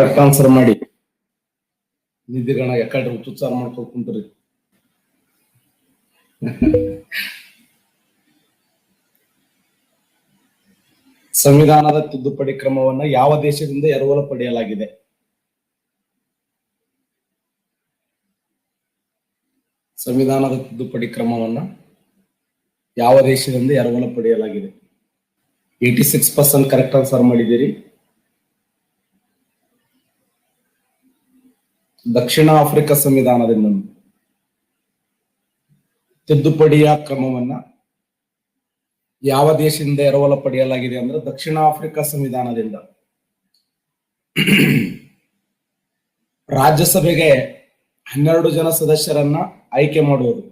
Correct answer ಮಾಡಿ. ನಿಧಿಗಣ ಯಾಕಡ್ರಿ ಉಚ್ಚಾರ ಮಾಡ್ಕೊಂಡು ಕುಂತ್ರಿ. ಸಂವಿಧಾನದ ತಿದ್ದುಪಡಿ ಕ್ರಮವನ್ನ ಯಾವ ದೇಶದಿಂದ ಎರವಲು ಪಡೆಯಲಾಗಿದೆ? ಸಂವಿಧಾನದ ತಿದ್ದುಪಡಿ ಕ್ರಮವನ್ನ ಯಾವ ದೇಶದಿಂದ ಎರವಲು ಪಡೆಯಲಾಗಿದೆ? 86% ಕರೆಕ್ಟ್ ಆನ್ಸರ್ ಮಾಡಿದ್ದೀರಿ. ದಕ್ಷಿಣ ಆಫ್ರಿಕಾ ಸಂವಿಧಾನದಿಂದ ತಿದ್ದುಪಡಿಯ ಕ್ರಮವನ್ನ ಯಾವ ದೇಶದಿಂದ ಎರವಲು ಪಡೆಯಲಾಗಿದೆ ಅಂದ್ರೆ ದಕ್ಷಿಣ ಆಫ್ರಿಕಾ ಸಂವಿಧಾನದಿಂದ. ರಾಜ್ಯಸಭೆಗೆ 12 ಜನ ಸದಸ್ಯರನ್ನ ಆಯ್ಕೆ ಮಾಡುವುದು.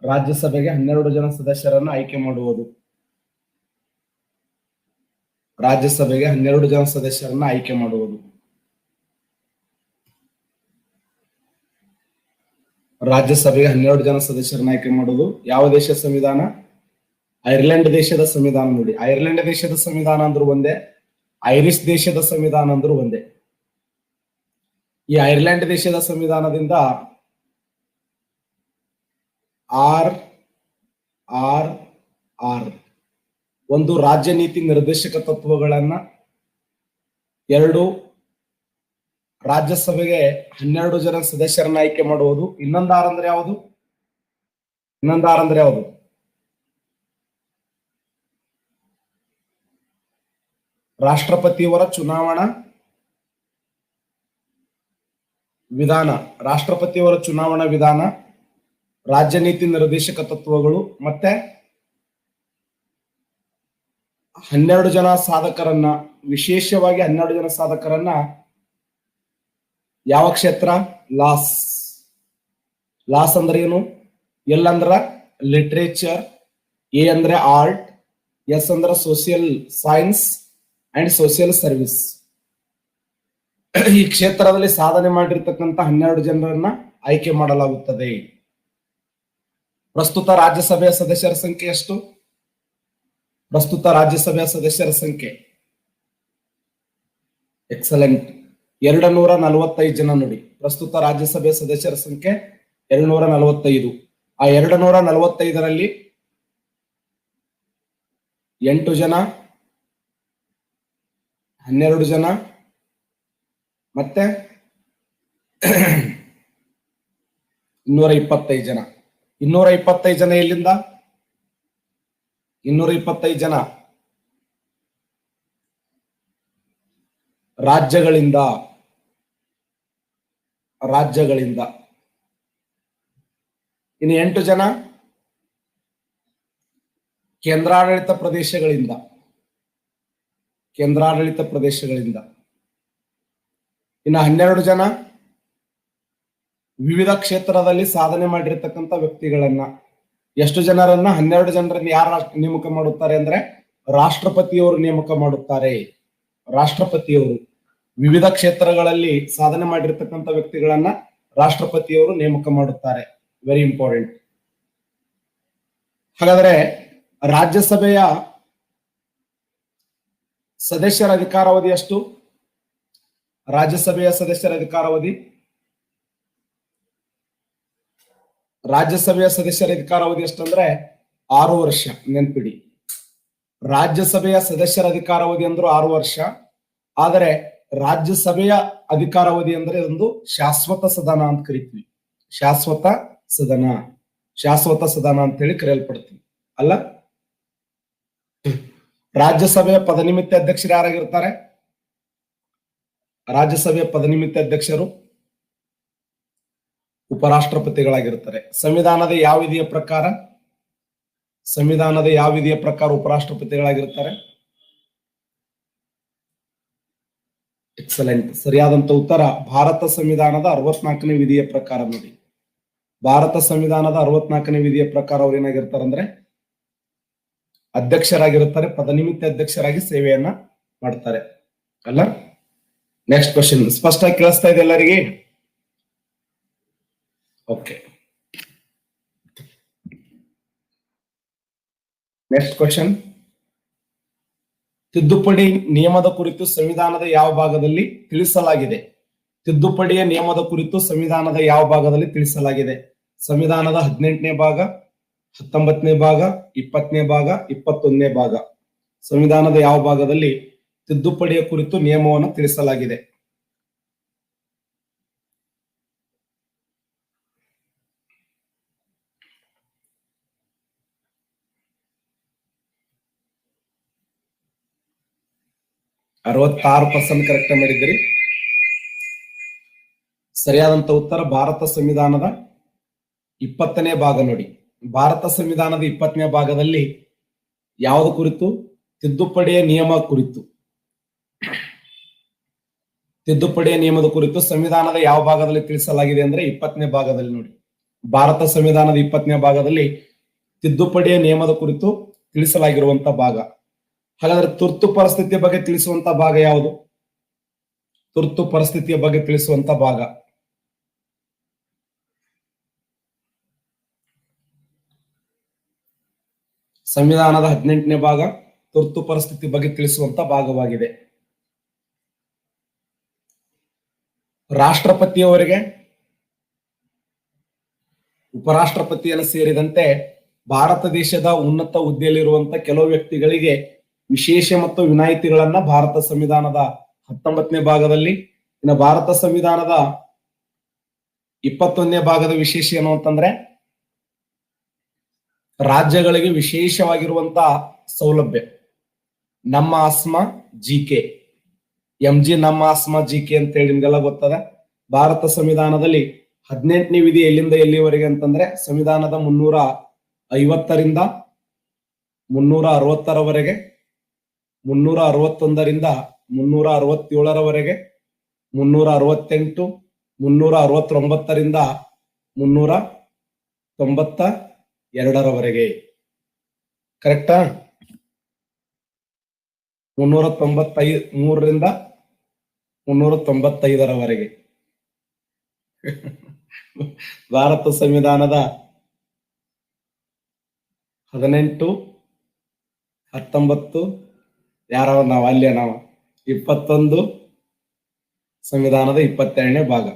ರಾಜ್ಯಸಭೆಗೆ 12 ಜನ ಸದಸ್ಯರನ್ನ ಆಯ್ಕೆ ಮಾಡುವುದು. ರಾಜ್ಯಸಭೆಗೆ 12 ಜನ ಸದಸ್ಯರನ್ನ ಆಯ್ಕೆ ಮಾಡುವುದು. ರಾಜ್ಯಸಭೆಗೆ 12 ಜನ ಸದಸ್ಯರನ್ನ ಆಯ್ಕೆ ಮಾಡುವುದು. ಯಾವ ದೇಶದ ಸಂವಿಧಾನ? ಐರ್ಲೆಂಡ್ ದೇಶದ ಸಂವಿಧಾನ. ನೋಡಿ, ಐರ್ಲೆಂಡ್ ದೇಶದ ಸಂವಿಧಾನ ಅಂದ್ರೂ ಒಂದೇ, ಐರಿಷ್ ದೇಶದ ಸಂವಿಧಾನ ಅಂದ್ರೂ ಒಂದೇ. ಈ ಐರ್ಲೆಂಡ್ ದೇಶದ ಸಂವಿಧಾನದಿಂದ ಆರ್ ಆರ್ ಆರ್ ಒಂದು ರಾಜ್ಯ ನೀತಿ ನಿರ್ದೇಶಕ ತತ್ವಗಳನ್ನ, 2 ರಾಜ್ಯಸಭೆಗೆ 12 ಜನ ಸದಸ್ಯರನ್ನ ಆಯ್ಕೆ ಮಾಡುವುದು. ಇನ್ನೊಂದು ಆರ್ ಅಂದ್ರೆ ಯಾವುದು? ರಾಷ್ಟ್ರಪತಿಯವರ ಚುನಾವಣಾ ವಿಧಾನ. ರಾಷ್ಟ್ರಪತಿಯವರ ಚುನಾವಣಾ ವಿಧಾನ, ರಾಜ್ಯ ನೀತಿ ನಿರ್ದೇಶಕ ತತ್ವಗಳು, ಮತ್ತೆ 12 ಜನ ಸಾಧಕರನ್ನ, ವಿಶೇಷವಾಗಿ 12 ಜನ ಸಾಧಕರನ್ನ ಯಾವ ಕ್ಷೇತ್ರ? ಲಾಸ್ ಅಂದ್ರೆ ಏನು? ಎಲ್ ಅಂದ್ರ ಲಿಟ್ರೇಚರ್, ಎ ಅಂದ್ರೆ ಆರ್ಟ್, ಎಸ್ ಅಂದ್ರೆ social science and social service. ಈ ಕ್ಷೇತ್ರದಲ್ಲಿ ಸಾಧನೆ ಮಾಡಿರ್ತಕ್ಕಂಥ 12 ಜನರನ್ನ ಆಯ್ಕೆ ಮಾಡಲಾಗುತ್ತದೆ. ಪ್ರಸ್ತುತ ರಾಜ್ಯಸಭೆಯ ಸದಸ್ಯರ ಸಂಖ್ಯೆ ಎಷ್ಟು? ಪ್ರಸ್ತುತ ರಾಜ್ಯಸಭೆಯ ಸದಸ್ಯರ ಸಂಖ್ಯೆ ಎಕ್ಸಲೆಂಟ್, 245 ಜನ. ನೋಡಿ, ಪ್ರಸ್ತುತ ರಾಜ್ಯಸಭೆಯ ಸದಸ್ಯರ ಸಂಖ್ಯೆ 245. ಆ 245ರಲ್ಲಿ 8 ಜನ, 12 ಜನ, ಮತ್ತೆ 225 ಜನ. 225 ಜನ ಎಲ್ಲಿಂದ? 225 ಜನ ರಾಜ್ಯಗಳಿಂದ. ಇನ್ನು 8 ಜನ ಕೇಂದ್ರಾಡಳಿತ ಪ್ರದೇಶಗಳಿಂದ. ಇನ್ನು 12 ಜನ ವಿವಿಧ ಕ್ಷೇತ್ರದಲ್ಲಿ ಸಾಧನೆ ಮಾಡಿರ್ತಕ್ಕಂಥ ವ್ಯಕ್ತಿಗಳನ್ನ. ಎಷ್ಟು ಜನರನ್ನ? 12 ಜನರನ್ನ ಯಾರು ನೇಮಕ ಮಾಡುತ್ತಾರೆ ಅಂದ್ರೆ ರಾಷ್ಟ್ರಪತಿಯವರು ನೇಮಕ ಮಾಡುತ್ತಾರೆ. ರಾಷ್ಟ್ರಪತಿಯವರು ವಿವಿಧ ಕ್ಷೇತ್ರಗಳಲ್ಲಿ ಸಾಧನೆ ಮಾಡಿರ್ತಕ್ಕಂಥ ವ್ಯಕ್ತಿಗಳನ್ನ ರಾಷ್ಟ್ರಪತಿಯವರು ನೇಮಕ ಮಾಡುತ್ತಾರೆ. Very important. ಹಾಗಾದ್ರೆ ರಾಜ್ಯಸಭೆಯ ಸದಸ್ಯರ ಅಧಿಕಾರಾವಧಿ ಎಷ್ಟು? ರಾಜ್ಯಸಭೆಯ ಸದಸ್ಯರ ಅಧಿಕಾರಾವಧಿ 6 ವರ್ಷ. ನೆನ್ಪಿಡಿ, ರಾಜ್ಯಸಭೆಯ ಸದಸ್ಯರ ಅಧಿಕಾರಾವಧಿ ಅಂದ್ರೂ 6 ವರ್ಷ. ಆದರೆ ರಾಜ್ಯಸಭೆಯ ಅಧಿಕಾರಾವಧಿ ಅಂದ್ರೆ ಒಂದು ಶಾಶ್ವತ ಸದನ ಅಂತ ಕರಿತೀವಿ. ಶಾಶ್ವತ ಸದನ ಅಂತ ಹೇಳಿ ಕರೆಯಲ್ಪಡ್ತೀವಿ ಅಲ್ಲ. ರಾಜ್ಯಸಭೆಯ ಪದನಿಮಿತ್ತ ಅಧ್ಯಕ್ಷರು ಯಾರಾಗಿರ್ತಾರೆ? ರಾಜ್ಯಸಭೆಯ ಪದನಿಮಿತ್ತ ಅಧ್ಯಕ್ಷರು ಉಪರಾಷ್ಟ್ರಪತಿಗಳಾಗಿರ್ತಾರೆ. ಸಂವಿಧಾನದ ಯಾವ ವಿಧಿಯ ಪ್ರಕಾರ ಉಪರಾಷ್ಟ್ರಪತಿಗಳಾಗಿರ್ತಾರೆ? ಎಕ್ಸಲೆಂಟ್. ಸರಿಯಾದಂತ ಉತ್ತರ ಭಾರತ ಸಂವಿಧಾನದ 64ನೇ ವಿಧಿಯ ಪ್ರಕಾರ. ನೋಡಿ, ಭಾರತ ಸಂವಿಧಾನದ 64ನೇ ವಿಧಿಯ ಪ್ರಕಾರ ಅವ್ರು ಏನಾಗಿರ್ತಾರೆ ಅಂದ್ರೆ ಅಧ್ಯಕ್ಷರಾಗಿರುತ್ತಾರೆ. ಪದನಿಮಿತ್ತ ಅಧ್ಯಕ್ಷರಾಗಿ ಸೇವೆಯನ್ನ ಮಾಡ್ತಾರೆ ಅಲ್ಲ. ನೆಕ್ಸ್ಟ್ ಕ್ವಶನ್ ಸ್ಪಷ್ಟವಾಗಿ ಕೇಳಿಸ್ತಾ ಇದೆ ಎಲ್ಲರಿಗೆ? Okay, next question. ತಿದ್ದುಪಡಿ ನಿಯಮದ ಕುರಿತು ಸಂವಿಧಾನದ ಯಾವ ಭಾಗದಲ್ಲಿ ತಿಳಿಸಲಾಗಿದೆ? ತಿದ್ದುಪಡಿಯ ನಿಯಮದ ಕುರಿತು ಸಂವಿಧಾನದ ಯಾವ ಭಾಗದಲ್ಲಿ ತಿಳಿಸಲಾಗಿದೆ? ಸಂವಿಧಾನದ 18ನೇ ಭಾಗ, 19ನೇ ಭಾಗ, 20ನೇ ಭಾಗ, 21ನೇ ಭಾಗ. ಸಂವಿಧಾನದ ಯಾವ ಭಾಗದಲ್ಲಿ ತಿದ್ದುಪಡಿಯ ಕುರಿತು ನಿಯಮವನ್ನು ತಿಳಿಸಲಾಗಿದೆ? ಅರವತ್ತಾರು ಪರ್ಸೆಂಟ್ ಕರೆಕ್ಟ್ ಮಾಡಿದ್ದೀರಿ. ಸರಿಯಾದಂತ ಉತ್ತರ ಭಾರತ ಸಂವಿಧಾನದ 20ನೇ ಭಾಗ. ನೋಡಿ, ಭಾರತ ಸಂವಿಧಾನದ 20ನೇ ಭಾಗದಲ್ಲಿ ಯಾವುದು ಕುರಿತು? ತಿದ್ದುಪಡಿಯ ನಿಯಮ ಕುರಿತು. ತಿದ್ದುಪಡಿಯ ನಿಯಮದ ಕುರಿತು ಸಂವಿಧಾನದ ಯಾವ ಭಾಗದಲ್ಲಿ ತಿಳಿಸಲಾಗಿದೆ ಅಂದ್ರೆ 20ನೇ ಭಾಗದಲ್ಲಿ. ನೋಡಿ, ಭಾರತ ಸಂವಿಧಾನದ 20ನೇ ಭಾಗದಲ್ಲಿ ತಿದ್ದುಪಡಿಯ ನಿಯಮದ ಕುರಿತು ತಿಳಿಸಲಾಗಿರುವಂತ ಭಾಗ. ಹಾಗಾದ್ರೆ ತುರ್ತು ಪರಿಸ್ಥಿತಿಯ ಬಗ್ಗೆ ತಿಳಿಸುವಂತ ಭಾಗ ಯಾವುದು? ತುರ್ತು ಪರಿಸ್ಥಿತಿಯ ಬಗ್ಗೆ ತಿಳಿಸುವಂತ ಭಾಗ ಸಂವಿಧಾನದ 18ನೇ ಭಾಗ ತುರ್ತು ಪರಿಸ್ಥಿತಿ ಬಗ್ಗೆ ತಿಳಿಸುವಂತ ಭಾಗವಾಗಿದೆ. ರಾಷ್ಟ್ರಪತಿಯವರಿಗೆ, ಉಪರಾಷ್ಟ್ರಪತಿಯನ್ನು ಸೇರಿದಂತೆ ಭಾರತ ದೇಶದ ಉನ್ನತ ಹುದ್ದೆಯಲ್ಲಿರುವಂತ ಕೆಲವು ವ್ಯಕ್ತಿಗಳಿಗೆ ವಿಶೇಷ ಮತ್ತು ವಿನಾಯಿತಿಗಳನ್ನ ಭಾರತ ಸಂವಿಧಾನದ 19ನೇ ಭಾಗದಲ್ಲಿ, ಇನ್ನು ಭಾರತ ಸಂವಿಧಾನದ 21ನೇ ಭಾಗದ ವಿಶೇಷ ಏನು ಅಂತಂದ್ರೆ ರಾಜ್ಯಗಳಿಗೆ ವಿಶೇಷವಾಗಿರುವಂತಹ ಸೌಲಭ್ಯ. ನಮ್ಮ ಆಸ್ಮಾ ಜಿಕೆ, MG ನಮ್ಮ ಆಸ್ಮಾ ಜಿಕೆ ಅಂತ ಹೇಳಿ ನಿಮ್ಗೆಲ್ಲ ಗೊತ್ತದ. ಭಾರತ ಸಂವಿಧಾನದಲ್ಲಿ 18ನೇ ವಿಧಿ ಎಲ್ಲಿಂದ ಎಲ್ಲಿವರೆಗೆ ಅಂತಂದ್ರೆ ಸಂವಿಧಾನದ 350ರಿಂದ 360ರವರೆಗೆ, 361ರಿಂದ 367ರವರೆಗೆ, 368, 369ರಿಂದ 392ರವರೆಗೆ. ಕರೆಕ್ಟಾ? 393ರಿಂದ 395ರವರೆಗೆ. ಭಾರತ ಸಂವಿಧಾನದ 18, 19 ಯಾರವ ನಾವು ಅಲ್ಲೇ ನಾವು 21 ಸಂವಿಧಾನದ 22ನೇ ಭಾಗ.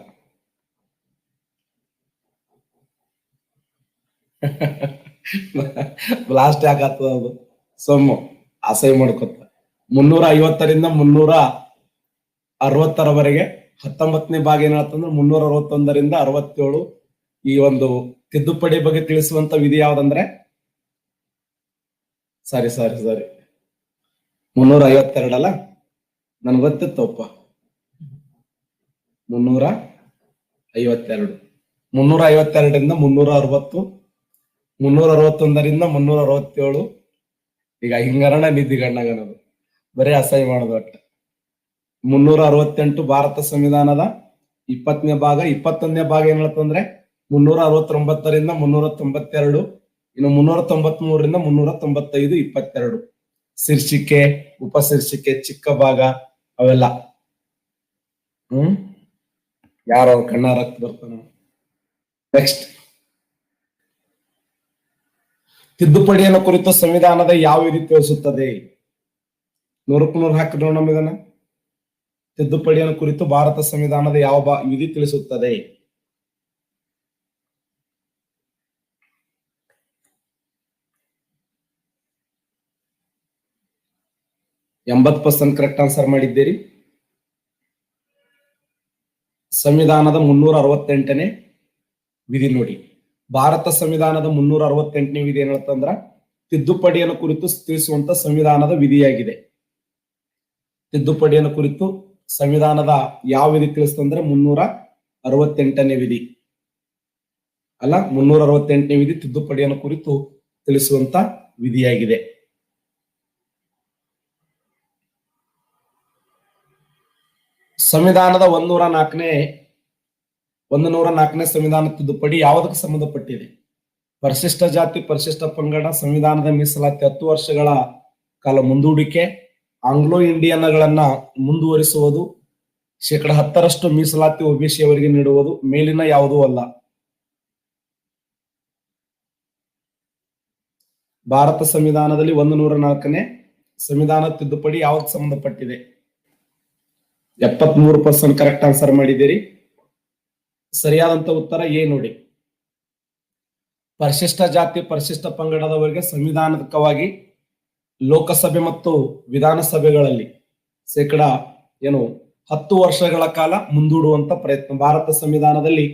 ಬ್ಲಾಸ್ಟ್ ಯಾಕತ್ತದ ಅದು ಸೊಮ್ಮು ಅಸಹ್ಯ ಮಾಡ್ಕೊತ. 350ರಿಂದ 360ರವರೆಗೆ 19ನೇ ಭಾಗ ಏನ್ ಹೇಳ್ತಂದ್ರೆ 361ರಿಂದ 67. ಈ ಒಂದು ತಿದ್ದುಪಡಿ ಬಗ್ಗೆ ತಿಳಿಸುವಂತ ವಿಧಿ ಯಾವ್ದಂದ್ರೆ ಸಾರಿ 352 ಅಲ್ಲ, ನನ್ಗೆ ಗೊತ್ತಿತ್ತಪ್ಪ. 352, 352ರಿಂದ 360, 361ರಿಂದ 367. ಈಗ ಹಿಂಗರಣ ನಿದ್ದಿಗಣ್ಣಗನದು ಬರೀ ಅಸಹ್ಯ ಮಾಡೋದು. ಒಟ್ಟು 368 ಭಾರತ ಸಂವಿಧಾನದ 20ನೇ ಭಾಗ. 21ನೇ ಭಾಗ ಏನ್ ಹೇಳ್ತಂದ್ರೆ 369ರಿಂದ 392, ಇನ್ನು 393ರಿಂದ 395, 22. ಶೀರ್ಷಿಕೆ, ಉಪಶೀರ್ಷಿಕೆ, ಚಿಕ್ಕ ಭಾಗ ಅವೆಲ್ಲ. ಯಾರೋ ಕಣ್ಣ ರಕ್ತ ಬರ್ತಾನ. ನೆಕ್ಸ್ಟ್, ತಿದ್ದುಪಡಿಯನ್ನು ಕುರಿತು ಸಂವಿಧಾನದ ಯಾವ ವಿಧಿ ತಿಳಿಸುತ್ತದೆ? 100ಕ್ಕೆ 100 ಹಾಕಿ ನೋಡೋಣ ಇದನ್ನ. ತಿದ್ದುಪಡಿಯನ್ನು ಕುರಿತು ಭಾರತ ಸಂವಿಧಾನದ ಯಾವ ವಿಧಿ ತಿಳಿಸುತ್ತದೆ? %% ಕರೆಕ್ಟ್ ಆನ್ಸರ್ ಮಾಡಿದ್ದೀರಿ. ಸಂವಿಧಾನದ 368ನೇ ವಿಧಿ. ನೋಡಿ, ಭಾರತ ಸಂವಿಧಾನದ 368ನೇ ವಿಧಿ ಏನ್ ಹೇಳ್ತಂದ್ರ ತಿದ್ದುಪಡಿಯನ್ನು ಕುರಿತು ತಿಳಿಸುವಂತ ಸಂವಿಧಾನದ ವಿಧಿಯಾಗಿದೆ. ತಿದ್ದುಪಡಿಯನ್ನು ಕುರಿತು ಸಂವಿಧಾನದ ಯಾವ ವಿಧಿ ತಿಳಿಸ್ತಂದ್ರೆ 368ನೇ ವಿಧಿ ಅಲ್ಲ, 368ನೇ ವಿಧಿ ತಿದ್ದುಪಡಿಯನ್ನು ಕುರಿತು ತಿಳಿಸುವಂತ ವಿಧಿಯಾಗಿದೆ. ಸಂವಿಧಾನದ 104ನೇ ಸಂವಿಧಾನ ತಿದ್ದುಪಡಿ ಯಾವುದಕ್ಕೆ ಸಂಬಂಧಪಟ್ಟಿದೆ? ಪರಿಶಿಷ್ಟ ಜಾತಿ, ಪರಿಶಿಷ್ಟ ಪಂಗಡ, ಸಂವಿಧಾನದ ಮೀಸಲಾತಿ 10 ವರ್ಷಗಳ ಕಾಲ ಮುಂದೂಡಿಕೆ, ಆಂಗ್ಲೋ ಇಂಡಿಯನ್ಗಳನ್ನ ಮುಂದುವರಿಸುವುದು, 10% ಮೀಸಲಾತಿ OBC ಅವರಿಗೆ ನೀಡುವುದು, ಮೇಲಿನ ಯಾವುದೂ ಅಲ್ಲ. ಭಾರತ ಸಂವಿಧಾನದಲ್ಲಿ 104ನೇ ಸಂವಿಧಾನ ತಿದ್ದುಪಡಿ ಯಾವ್ದು ಸಂಬಂಧಪಟ್ಟಿದೆ? 73% ಕರೆಕ್ಟ್ ಆನ್ಸರ್ ಮಾಡಿದ್ದೀರಿ. ಸರಿಯಾದಂತ ಉತ್ತರ ಎ ನೋಡಿ. ಪರಿಶಿಷ್ಟ ಜಾತಿ ಪರಿಶಿಷ್ಟ ಪಂಗಡದವರಿಗೆ ಸಂವಿಧಾನಕವಾಗಿ ಲೋಕಸಭೆ ಮತ್ತು ವಿಧಾನಸಭೆಗಳಲ್ಲಿ ಶೇಕಡ 10 ವರ್ಷಗಳ ಕಾಲ ಮುಂದೂಡುವಂತ ಪ್ರಯತ್ನ. ಭಾರತ ಸಂವಿಧಾನದಲ್ಲಿ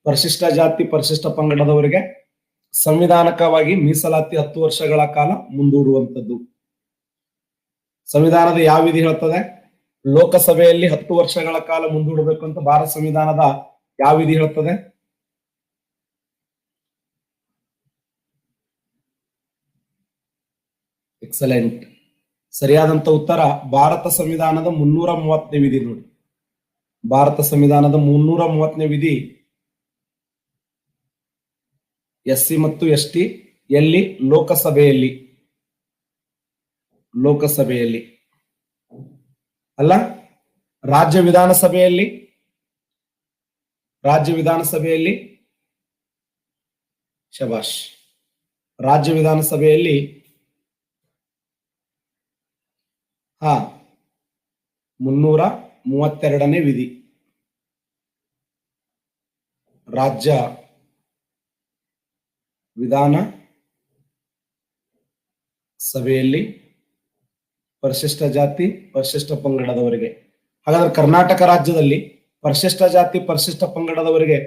ಪರಿಶಿಷ್ಟ ಜಾತಿ ಪರಿಶಿಷ್ಟ ಪಂಗಡದವರಿಗೆ ಸಂವಿಧಾನಕವಾಗಿ ಮೀಸಲಾತಿ 10 ವರ್ಷಗಳ ಕಾಲ ಮುಂದೂಡುವಂಥದ್ದು. ಸಂವಿಧಾನದ ಯಾವ ವಿಧಿ ಹೇಳ್ತದೆ? ಲೋಕಸಭೆಯಲ್ಲಿ 10 ವರ್ಷಗಳ ಕಾಲ ಮುಂದೂಡಬೇಕು ಅಂತ ಭಾರತ ಸಂವಿಧಾನದ ಯಾವ ವಿಧಿ ಹೇಳ್ತದೆ? ಎಕ್ಸಲೆಂಟ್. ಸರಿಯಾದಂತ ಉತ್ತರ ಭಾರತ ಸಂವಿಧಾನದ 330ನೇ ವಿಧಿ ನೋಡಿ. ಭಾರತ ಸಂವಿಧಾನದ 330ನೇ ವಿಧಿ SC ಮತ್ತು ST ಎಲ್ಲಿ? ಲೋಕಸಭೆಯಲ್ಲಿ ಅಲ್ಲ, ರಾಜ್ಯ ವಿಧಾನಸಭೆಯಲ್ಲಿ ಶಬಾಷ್. ರಾಜ್ಯ ವಿಧಾನಸಭೆಯಲ್ಲಿ 332ನೇ ವಿಧಿ. ರಾಜ್ಯ ವಿಧಾನ ಸಭೆಯಲ್ಲಿ ಪರಿಶಿಷ್ಟ ಜಾತಿ ಪರಿಶಿಷ್ಟ ಪಂಗಡದವರಿಗೆ. ಹಾಗಾದ್ರೆ ಕರ್ನಾಟಕ ರಾಜ್ಯದಲ್ಲಿ ಪರಿಶಿಷ್ಟ ಜಾತಿ ಪರಿಶಿಷ್ಟ ಪಂಗಡದವರಿಗೆ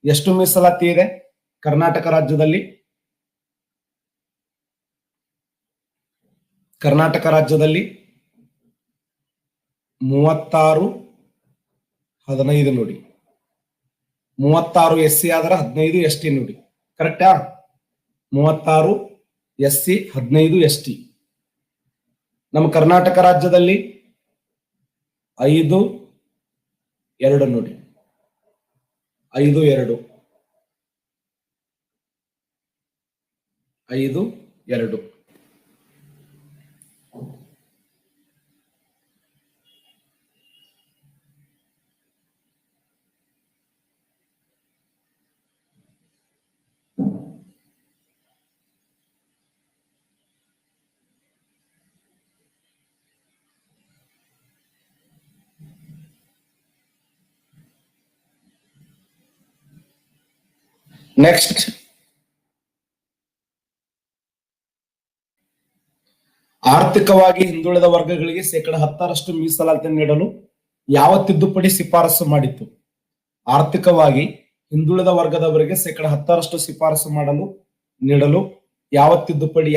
ಎಷ್ಟು ಮೀಸಲಾತಿ ಇದೆ? ಕರ್ನಾಟಕ ರಾಜ್ಯದಲ್ಲಿ 36-15 ನೋಡಿ. 36 SC ಆದ್ರೆ 15 ST ನೋಡಿ. ಕರೆಕ್ಟಾ? 36 SC 15 ST. ನಮ್ಮ ಕರ್ನಾಟಕ ರಾಜ್ಯದಲ್ಲಿ 5-2 ನೋಡಿ. 5-2 ನೆಕ್ಸ್ಟ್, ಆರ್ಥಿಕವಾಗಿ ಹಿಂದುಳಿದ ವರ್ಗಗಳಿಗೆ ಶೇಕಡ 10ರಷ್ಟು ಮೀಸಲಾತಿ ನೀಡಲು ಯಾವ ತಿದ್ದುಪಡಿ ಶಿಫಾರಸು ಮಾಡಿತ್ತು? ಆರ್ಥಿಕವಾಗಿ ಹಿಂದುಳಿದ ವರ್ಗದವರಿಗೆ ಶೇಕಡ 10ರಷ್ಟು ಶಿಫಾರಸು ನೀಡಲು ಯಾವ ತಿದ್ದುಪಡಿ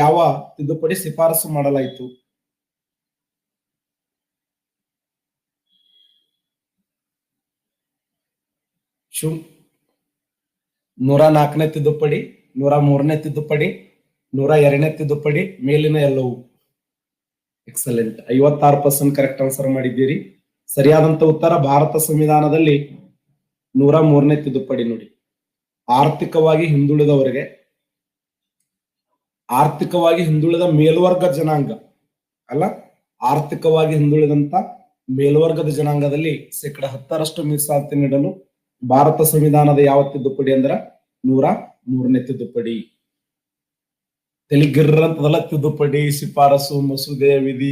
ಶಿಫಾರಸು ಮಾಡಲಾಯಿತು? 104ನೇ ತಿದ್ದುಪಡಿ, 103ನೇ ತಿದ್ದುಪಡಿ, 102ನೇ ತಿದ್ದುಪಡಿ, ಮೇಲಿನ ಎಲ್ಲವೂ. ಎಕ್ಸಲೆಂಟ್. 56% ಕರೆಕ್ಟ್ ಆನ್ಸರ್ ಮಾಡಿದ್ದೀರಿ. ಸರಿಯಾದಂತ ಉತ್ತರ ಭಾರತ ಸಂವಿಧಾನದಲ್ಲಿ 103ನೇ ತಿದ್ದುಪಡಿ ನೋಡಿ. ಆರ್ಥಿಕವಾಗಿ ಹಿಂದುಳಿದ ಮೇಲ್ವರ್ಗ ಜನಾಂಗ ಅಲ್ಲ, ಆರ್ಥಿಕವಾಗಿ ಹಿಂದುಳಿದಂತ ಮೇಲ್ವರ್ಗದ ಜನಾಂಗದಲ್ಲಿ ಶೇಕಡ 10ರಷ್ಟು ಮೀಸಲಾತಿ ನೀಡಲು ಭಾರತ ಸಂವಿಧಾನದ ಯಾವ ತಿದ್ದುಪಡಿ ಅಂದ್ರ 103ನೇ ತಿದ್ದುಪಡಿ. ತೆಲಿಗಿರ್ರಂತದಲ್ಲ ತಿದ್ದುಪಡಿ, ಶಿಫಾರಸು, ಮಸೂದೆ, ವಿಧಿ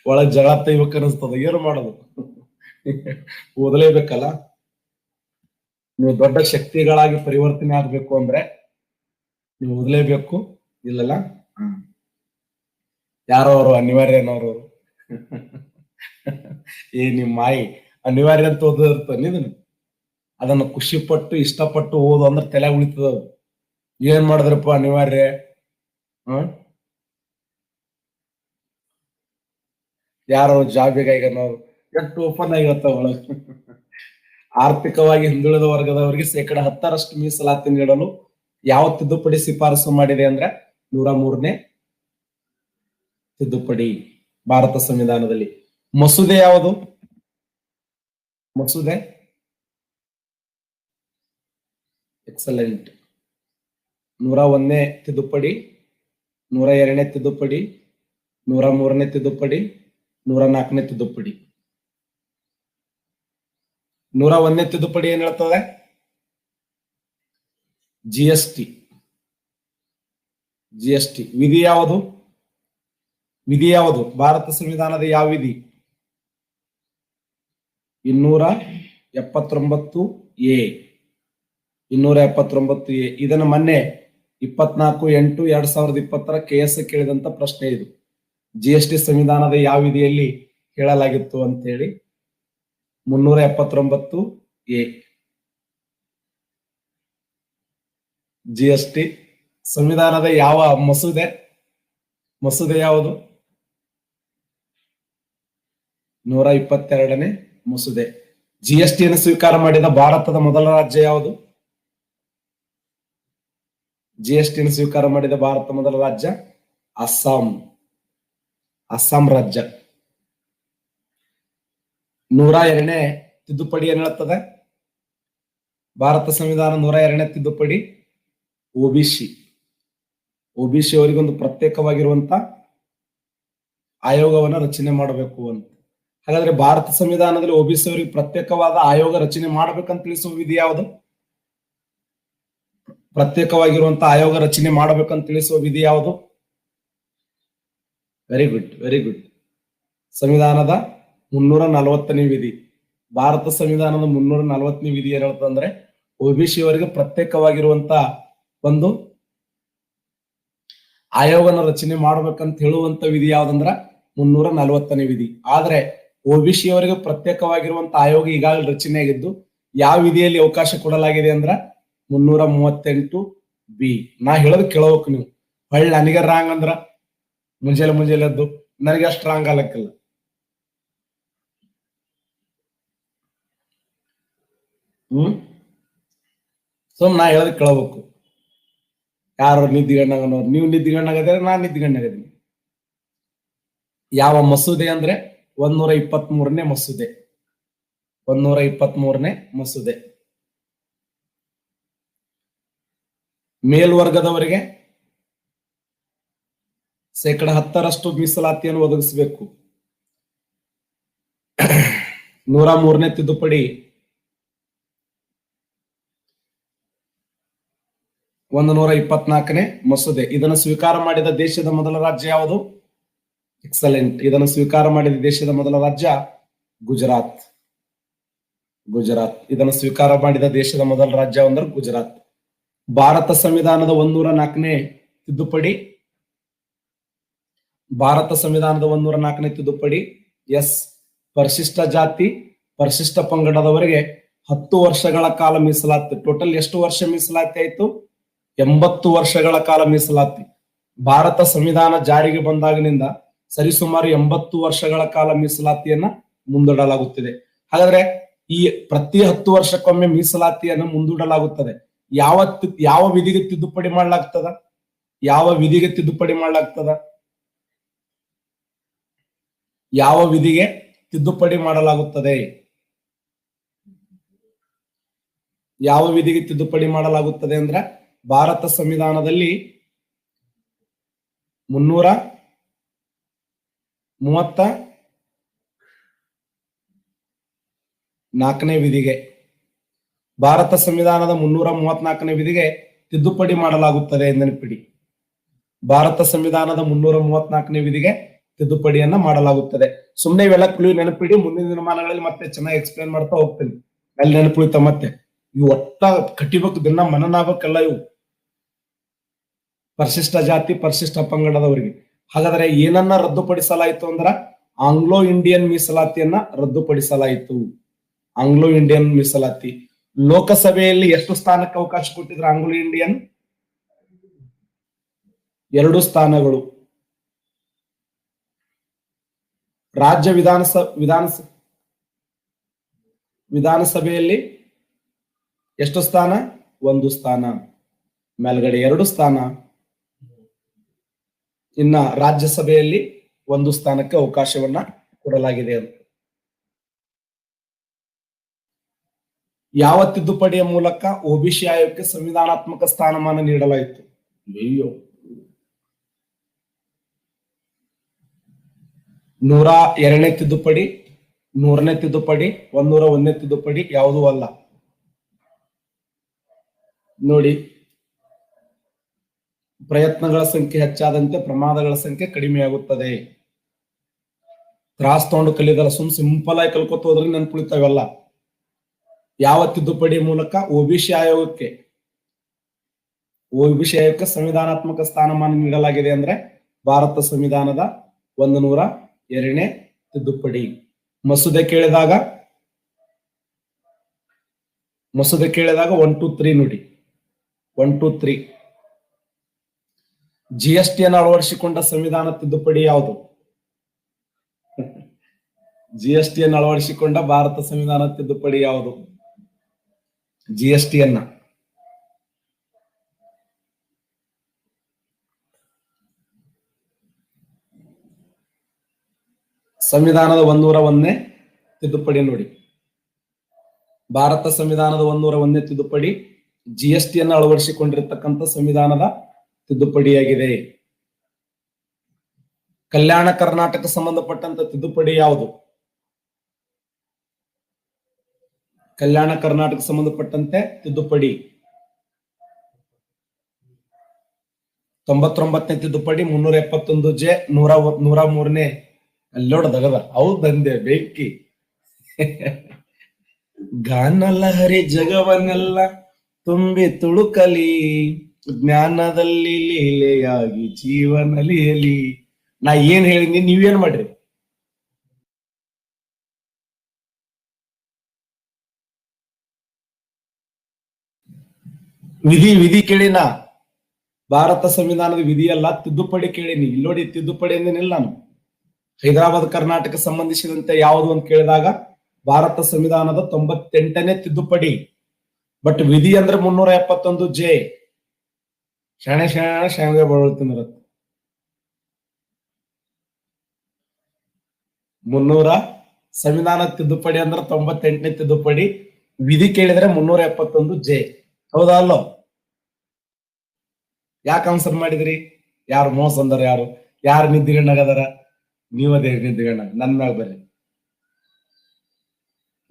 ಒಳಗ್ ಜಗಳ ತೆಗಿಬೇಕು ಅನಿಸ್ತದ. ಏನು ಮಾಡೋದು? ಓದಲೇಬೇಕಲ್ಲ. ನೀವು ದೊಡ್ಡ ಶಕ್ತಿಗಳಾಗಿ ಪರಿವರ್ತನೆ ಆಗ್ಬೇಕು ಅಂದ್ರೆ ನೀವು ಓದಲೇಬೇಕು. ಇಲ್ಲಲ್ಲ, ಯಾರೋ ಅವರು ಅನಿವಾರ್ಯ ಅನ್ನೋರು ನಿಮ್ಮ ಮಾಯಿ ಅನಿವಾರ್ಯ ಅಂತ ಓದಿರ್ತಾನೆ. ಇದನ್ನು ಅದನ್ನು ಖುಷಿ ಪಟ್ಟು ಇಷ್ಟಪಟ್ಟು ಓದು ಅಂದ್ರೆ ತಲೆ ಉಳಿತದ. ಏನ್ ಮಾಡಿದ್ರಪ್ಪ ಅನಿವಾರ್ಯ? ಯಾರೋ ಜಾಬಿಗಾಗ ನಾವು ಎಷ್ಟು ಓಪನ್ ಆಗಿರ್ತಾವ ಒಳಗೆ. ಆರ್ಥಿಕವಾಗಿ ಹಿಂದುಳಿದ ವರ್ಗದವರಿಗೆ ಶೇಕಡ 10ರಷ್ಟು ಮೀಸಲಾತಿ ನೀಡಲು ಯಾವ ತಿದ್ದುಪಡಿ ಶಿಫಾರಸು ಮಾಡಿದೆ ಅಂದ್ರೆ 103ನೇ ತಿದ್ದುಪಡಿ ಭಾರತ ಸಂವಿಧಾನದಲ್ಲಿ. ಮಸೂದೆ ಯಾವುದು? ಮಸೂದೆ ಎಕ್ಸಲೆಂಟ್. 101ನೇ ತಿದ್ದುಪಡಿ, 102ನೇ ತಿದ್ದುಪಡಿ, 103ನೇ ತಿದ್ದುಪಡಿ, 104ನೇ ತಿದ್ದುಪಡಿ. 101ನೇ ತಿದ್ದುಪಡಿ ಏನ್ ಹೇಳ್ತದೆ? GST GST. ವಿಧಿ ಯಾವುದು? ವಿಧಿ ಯಾವುದು? ಭಾರತ ಸಂವಿಧಾನದ ಯಾವ ವಿಧಿ? 279A. 279A. ಇದನ್ನು ಮೊನ್ನೆ 24/8/2020 KS ಕೇಳಿದಂತ ಪ್ರಶ್ನೆ ಇದು. GST ಸಂವಿಧಾನದ ಯಾವ ವಿಧಿಯಲ್ಲಿ ಹೇಳಲಾಗಿತ್ತು ಅಂತ ಹೇಳಿ. 379A. GST ಸಂವಿಧಾನದ ಯಾವ ಮಸೂದೆ ಯಾವುದು? 122ನೇ ಮಸೂದೆ. GSTಯನ್ನು ಸ್ವೀಕಾರ ಮಾಡಿದ ಭಾರತದ ಮೊದಲ ರಾಜ್ಯ ಯಾವುದು? GSTಯನ್ನು ಸ್ವೀಕಾರ ಮಾಡಿದ ಭಾರತ ಮೊದಲ ರಾಜ್ಯ ಅಸ್ಸಾಂ ರಾಜ್ಯ. 102ನೇ ತಿದ್ದುಪಡಿ ಏನ್ ಹೇಳ್ತದೆ? ಭಾರತ ಸಂವಿಧಾನ 102ನೇ ತಿದ್ದುಪಡಿ OBC ಅವರಿಗೊಂದು ಪ್ರತ್ಯೇಕವಾಗಿರುವಂತ ಆಯೋಗವನ್ನ ರಚನೆ ಮಾಡಬೇಕು ಅಂತ. ಹಾಗಾದ್ರೆ ಭಾರತ ಸಂವಿಧಾನದಲ್ಲಿ OBC ಅವರಿಗೆ ಪ್ರತ್ಯೇಕವಾದ ಆಯೋಗ ರಚನೆ ಮಾಡ್ಬೇಕಂತ ತಿಳಿಸುವ ವಿಧಿ ಯಾವುದು? ಪ್ರತ್ಯೇಕವಾಗಿರುವಂತ ಆಯೋಗ ರಚನೆ ಮಾಡಬೇಕಂತ ತಿಳಿಸುವ ವಿಧಿ ಯಾವುದು? Very good. ಸಂವಿಧಾನದ 340ನೇ ವಿಧಿ. ಭಾರತ ಸಂವಿಧಾನದ 340ನೇ ವಿಧಿ ಏನ್ ಹೇಳ್ತಂದ್ರೆ OBC ಅವರಿಗೆ ಪ್ರತ್ಯೇಕವಾಗಿರುವಂತ ಒಂದು ಆಯೋಗನ ರಚನೆ ಮಾಡ್ಬೇಕಂತ ಹೇಳುವಂತ ವಿಧಿ ಯಾವ್ದಂದ್ರ 340ನೇ ವಿಧಿ. ಆದ್ರೆ OBC ಅವರಿಗೆ ಪ್ರತ್ಯೇಕವಾಗಿರುವಂತ ಆಯೋಗ ಈಗಾಗಲೇ ರಚನೆ ಆಗಿದ್ದು ಯಾವ ವಿಧಿಯಲ್ಲಿ ಅವಕಾಶ ಕೊಡಲಾಗಿದೆ ಅಂದ್ರ 338B. ನಾ ಹೇಳೋದು ಕೇಳಬೇಕು ನೀವು. ಹೊಳ್ಳಿ ನನಗೆ ರಾಂಗ್ ಅಂದ್ರ ಮುಂಜಾನೆ ಎದ್ದು ನನಗೆ ಅಷ್ಟು ರಾಂಗ್ ಆಗಕ್ಕಿಲ್ಲ. ನಾ ಹೇಳೋದು ಕೇಳಬೇಕು. ಯಾರು ನಿದ್ದಿಗಣ್ಣಗನವ್ರು? ನೀವು ನಿದ್ದಿಗಣ್ಣಾಗದ್ರೆ ನಾನ್ ನಿದ್ದಿಗಣ್ಣಾಗದೀನಿ. ಯಾವ ಮಸೂದೆ ಅಂದ್ರೆ 123ನೇ ಮಸೂದೆ. 123ನೇ ಮಸೂದೆ. ಮೇಲ್ವರ್ಗದವರಿಗೆ 10% ಮೀಸಲಾತಿಯನ್ನು ಒದಗಿಸಬೇಕು. 103ನೇ ತಿದ್ದುಪಡಿ 124ನೇ ಮಸೂದೆ. ಇದನ್ನು ಸ್ವೀಕಾರ ಮಾಡಿದ ದೇಶದ ಮೊದಲ ರಾಜ್ಯ ಯಾವುದು? ಎಕ್ಸಲೆಂಟ್. ಇದನ್ನು ಸ್ವೀಕಾರ ಮಾಡಿದ ದೇಶದ ಮೊದಲ ರಾಜ್ಯ ಗುಜರಾತ್. ಇದನ್ನು ಸ್ವೀಕಾರ ಮಾಡಿದ ದೇಶದ ಮೊದಲ ರಾಜ್ಯ ಅಂದ್ರೆ ಗುಜರಾತ್. ಭಾರತ ಸಂವಿಧಾನದ 104ನೇ ತಿದ್ದುಪಡಿ. ಭಾರತ ಸಂವಿಧಾನದ 104ನೇ ತಿದ್ದುಪಡಿ ಪರಿಶಿಷ್ಟ ಜಾತಿ ಪರಿಶಿಷ್ಟ ಪಂಗಡದವರಿಗೆ 10 ವರ್ಷಗಳ ಕಾಲ ಮೀಸಲಾತಿ. ಟೋಟಲ್ ಎಷ್ಟು ವರ್ಷ ಮೀಸಲಾತಿ ಆಯ್ತು? 80 ವರ್ಷಗಳ ಕಾಲ ಮೀಸಲಾತಿ. ಭಾರತ ಸಂವಿಧಾನ ಜಾರಿಗೆ ಬಂದಾಗಿನಿಂದ ಸರಿಸುಮಾರು 80 ವರ್ಷಗಳ ಕಾಲ ಮೀಸಲಾತಿಯನ್ನ ಮುಂದೂಡಲಾಗುತ್ತಿದೆ. ಹಾಗಾದ್ರೆ ಈ ಪ್ರತಿ 10 ವರ್ಷಕ್ಕೊಮ್ಮೆ ಮೀಸಲಾತಿಯನ್ನು ಮುಂದೂಡಲಾಗುತ್ತದೆ. ಯಾವ ವಿಧಿಗೆ ತಿದ್ದುಪಡಿ ಮಾಡಲಾಗ್ತದ? ಯಾವ ವಿಧಿಗೆ ತಿದ್ದುಪಡಿ ಮಾಡಲಾಗ್ತದ? ಯಾವ ವಿಧಿಗೆ ತಿದ್ದುಪಡಿ ಮಾಡಲಾಗುತ್ತದೆ? ಯಾವ ವಿಧಿಗೆ ತಿದ್ದುಪಡಿ ಮಾಡಲಾಗುತ್ತದೆ ಅಂದ್ರೆ ಭಾರತ ಸಂವಿಧಾನದಲ್ಲಿ 334ನೇ ವಿಧಿಗೆ. ಭಾರತ ಸಂವಿಧಾನದ 334ನೇ ವಿಧಿಗೆ ತಿದ್ದುಪಡಿ ಮಾಡಲಾಗುತ್ತದೆ ನೆನಪಿಡಿ. ಭಾರತ ಸಂವಿಧಾನದ 334ನೇ ವಿಧಿಗೆ ತಿದ್ದುಪಡಿಯನ್ನ ಮಾಡಲಾಗುತ್ತದೆ. ಸುಮ್ಮನೆ ಇವೆಲ್ಲ ನೆನಪಿಡಿ. ಮುಂದಿನ ದಿನಮಾನಗಳಲ್ಲಿ ಮತ್ತೆ ಚೆನ್ನಾಗಿ ಎಕ್ಸ್ಪ್ಲೇನ್ ಮಾಡ್ತಾ ಹೋಗ್ತೀನಿ. ಅಲ್ಲಿ ನೆನಪುಳಿತ ಮತ್ತೆ ಇವು ಒಟ್ಟ ಕಟ್ಟಿಬೇಕು, ದಿನ ಮನನ ಆಗ್ಬೇಕಲ್ಲ ಇವು. ಪರಿಶಿಷ್ಟ ಜಾತಿ ಪರಿಶಿಷ್ಟ ಪಂಗಡದವರಿಗೆ. ಹಾಗಾದ್ರೆ ಏನನ್ನ ರದ್ದುಪಡಿಸಲಾಯಿತು ಅಂದ್ರ ಆಂಗ್ಲೋ ಇಂಡಿಯನ್ ಮೀಸಲಾತಿಯನ್ನ ರದ್ದುಪಡಿಸಲಾಯಿತು. ಆಂಗ್ಲೋ ಇಂಡಿಯನ್ ಮೀಸಲಾತಿ. ಲೋಕಸಭೆಯಲ್ಲಿ ಎಷ್ಟು ಸ್ಥಾನಕ್ಕೆ ಅವಕಾಶ ಕೊಟ್ಟಿದ್ರು ಆಂಗ್ಲೋ ಇಂಡಿಯನ್? 2 ಸ್ಥಾನಗಳು. ರಾಜ್ಯ ವಿಧಾನಸಭೆಯಲ್ಲಿ ಎಷ್ಟು ಸ್ಥಾನ? 1 ಸ್ಥಾನ. ಮೇಲ್ಗಡೆ 2 ಸ್ಥಾನ. ಇನ್ನ ರಾಜ್ಯಸಭೆಯಲ್ಲಿ 1 ಸ್ಥಾನಕ್ಕೆ ಅವಕಾಶವನ್ನ ಕೊಡಲಾಗಿದೆ ಅಂತ. ಯಾವ ತಿದ್ದುಪಡಿಯ ಮೂಲಕ OBC ಆಯೋಗಕ್ಕೆ ಸಂವಿಧಾನಾತ್ಮಕ ಸ್ಥಾನಮಾನ ನೀಡಲಾಯಿತು? 102ನೇ ತಿದ್ದುಪಡಿ, 100ನೇ ತಿದ್ದುಪಡಿ, 101ನೇ ತಿದ್ದುಪಡಿ ಯಾವುದೂ ಅಲ್ಲ. ನೋಡಿ, ಪ್ರಯತ್ನಗಳ ಸಂಖ್ಯೆ ಹೆಚ್ಚಾದಂತೆ ಪ್ರಮಾದಗಳ ಸಂಖ್ಯೆ ಕಡಿಮೆಯಾಗುತ್ತದೆ. ತ್ರಾಸ್ ತಗೊಂಡು ಕಲಿದಲ್ಲ, ಸಿಂಪಲ್ ಆಗಿ ಕಲ್ಕೊತ ಹೋದ್ರೆ ನೆನ್ಪುಳಿತಾವೆಲ್ಲ. ಯಾವ ತಿದ್ದುಪಡಿ ಮೂಲಕ? ಒಬಿಸಿ ಆಯೋಗಕ್ಕೆ ಸಂವಿಧಾನಾತ್ಮಕ ಸ್ಥಾನಮಾನ ನೀಡಲಾಗಿದೆ ಅಂದ್ರೆ ಭಾರತ ಸಂವಿಧಾನದ 102ನೇ ತಿದ್ದುಪಡಿ. ಮಸೂದೆ ಕೇಳಿದಾಗ 1 2 3 ನೋಡಿ. 1 2 3 ಜಿಎಸ್ಟಿಯನ್ನು ಅಳವಡಿಸಿಕೊಂಡ ಸಂವಿಧಾನ ತಿದ್ದುಪಡಿ ಯಾವುದು? ಜಿಎಸ್ಟಿಯನ್ನು ಅಳವಡಿಸಿಕೊಂಡ ಭಾರತ ಸಂವಿಧಾನ ತಿದ್ದುಪಡಿ ಯಾವುದು? ಜಿಎಸ್ಟಿಯನ್ನ ಸಂವಿಧಾನದ 101ನೇ ತಿದ್ದುಪಡಿ ನೋಡಿ. ಭಾರತ ಸಂವಿಧಾನದ 101ನೇ ತಿದ್ದುಪಡಿ ಜಿಎಸ್ಟಿಯನ್ನು ಅಳವಡಿಸಿಕೊಂಡಿರತಕ್ಕಂಥ ಸಂವಿಧಾನದ ತಿದ್ದುಪಡಿಯಾಗಿದೆ. ಕಲ್ಯಾಣ ಕರ್ನಾಟಕ ಸಂಬಂಧಪಟ್ಟಂತ ತಿದ್ದುಪಡಿ ಯಾವುದು? ಕಲ್ಯಾಣ ಕರ್ನಾಟಕ ಸಂಬಂಧಪಟ್ಟಂತೆ ತಿದ್ದುಪಡಿ 99ನೇ ತಿದ್ದುಪಡಿ 371J 103ನೇ. ಅಲ್ಲೋಡದಗದ ಹೌದಂದೆ ಬೇಕಿ. ಗಾನಲಹರಿ ಜಗವನ್ನೆಲ್ಲ ತುಂಬಿ ತುಳುಕಲಿ, ಜ್ಞಾನದಲ್ಲಿ ಲೀಲೆಯಾಗಿ ಜೀವನಲಿಯಲಿ. ನಾ ಏನ್ ಹೇಳಿನಿ, ನೀವೇನ್ ಮಾಡ್ರಿ? ವಿಧಿ ಕೇಳಿನ. ಭಾರತ ಸಂವಿಧಾನದ ವಿಧಿಯಲ್ಲ, ತಿದ್ದುಪಡಿ ಕೇಳಿನಿ. ಇಲ್ಲಿ ನೋಡಿ, ತಿದ್ದುಪಡಿ ಅಂದೇನಿಲ್ಲ ನಾನು. ಹೈದರಾಬಾದ್ ಕರ್ನಾಟಕ ಸಂಬಂಧಿಸಿದಂತೆ ಯಾವುದು ಅಂತ ಕೇಳಿದಾಗ ಭಾರತ ಸಂವಿಧಾನದ 98ನೇ ತಿದ್ದುಪಡಿ. ಬಟ್ ವಿಧಿ ಅಂದ್ರೆ 371J. ಶಾಣೆ ಬರುತ್ತಿನ 300 ಸಂವಿಧಾನ ತಿದ್ದುಪಡಿ ಅಂದ್ರೆ 98ನೇ ತಿದ್ದುಪಡಿ. ವಿಧಿ ಕೇಳಿದ್ರೆ 371J. ಹೌದಾ ಅಲ್ಲೋ? ಯಾಕೆ ಆನ್ಸರ್ ಮಾಡಿದ್ರಿ? ಯಾರು ಮೋಸ ಅಂದಾರ? ಯಾರು ನಿದ್ದಿಗಣ್ಣಾಗದಾರ? ನೀವದೇ ನಿದ್ದಿಗಣ್ಣ. ನನ್ ಮ್ಯಾಗ ಬರ್ರಿ.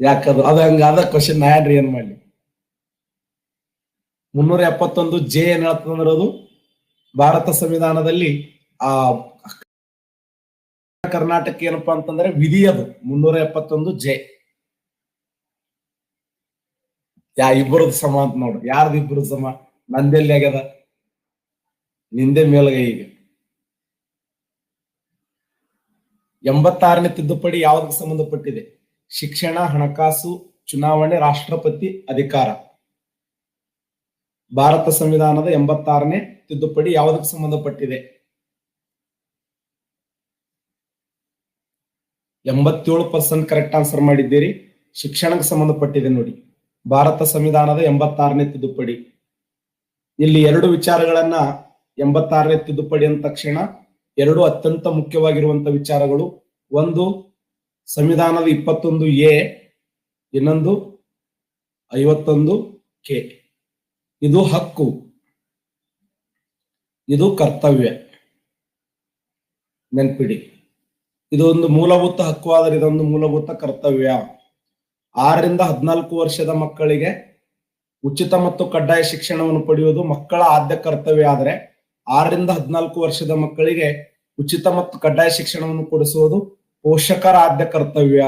ಯಾಕದು ಅದ ಹಂಗ ಅದ ಕ್ವಶನ್ ಯಾಡ್ರಿ ಏನ್ ಮಾಡ್ಲಿ? 371J ಏನ್ ಹೇಳ್ತಂದ್ರದು ಭಾರತ ಸಂವಿಧಾನದಲ್ಲಿ ಆ ಕರ್ನಾಟಕ ಏನಪ್ಪಾ ಅಂತಂದ್ರೆ ವಿಧಿ. ಅದು 371J. ಇಬ್ಬರದು ಸಮ ಅಂತ ನೋಡು. ಯಾರ್ದು ಇಬ್ಬರು ಸಮ? ನಂದೆಲ್ಲಿ ಆಗ್ಯದ? ನಿಂದೆ ಮೇಲ್ಗೈ. ಈಗ 86ನೇ ತಿದ್ದುಪಡಿ ಯಾವುದಕ್ಕೆ ಸಂಬಂಧಪಟ್ಟಿದೆ? ಶಿಕ್ಷಣ, ಹಣಕಾಸು, ಚುನಾವಣೆ, ರಾಷ್ಟ್ರಪತಿ ಅಧಿಕಾರ. ಭಾರತ ಸಂವಿಧಾನದ 86ನೇ ತಿದ್ದುಪಡಿ ಯಾವುದಕ್ಕೆ ಸಂಬಂಧಪಟ್ಟಿದೆ? 87% ಕರೆಕ್ಟ್ ಆನ್ಸರ್ ಮಾಡಿದ್ದೀರಿ. ಶಿಕ್ಷಣಕ್ಕೆ ಸಂಬಂಧಪಟ್ಟಿದೆ ನೋಡಿ. ಭಾರತ ಸಂವಿಧಾನದ 86ನೇ ತಿದ್ದುಪಡಿ. ಇಲ್ಲಿ 2 ವಿಚಾರಗಳನ್ನ 86ನೇ ತಿದ್ದುಪಡಿ ಅಂದ ತಕ್ಷಣ 2 ಅತ್ಯಂತ ಮುಖ್ಯವಾಗಿರುವಂತಹ ವಿಚಾರಗಳು. ಒಂದು ಸಂವಿಧಾನದ 21A, ಇನ್ನೊಂದು 51K. ಇದು ಹಕ್ಕು, ಇದು ಕರ್ತವ್ಯ. ನೆನ್ಪಿಡಿ, ಇದು ಒಂದು ಮೂಲಭೂತ ಹಕ್ಕು ಆದರೆ ಇದೊಂದು ಮೂಲಭೂತ ಕರ್ತವ್ಯ. 6 ರಿಂದ 14 ವರ್ಷದ ಮಕ್ಕಳಿಗೆ ಉಚಿತ ಮತ್ತು ಕಡ್ಡಾಯ ಶಿಕ್ಷಣವನ್ನು ಪಡೆಯುವುದು ಮಕ್ಕಳ ಆದ್ಯ ಕರ್ತವ್ಯ. ಆದರೆ 6 ರಿಂದ 14 ವರ್ಷದ ಮಕ್ಕಳಿಗೆ ಉಚಿತ ಮತ್ತು ಕಡ್ಡಾಯ ಶಿಕ್ಷಣವನ್ನು ಕೊಡಿಸುವುದು ಪೋಷಕರ ಆದ್ಯ ಕರ್ತವ್ಯ.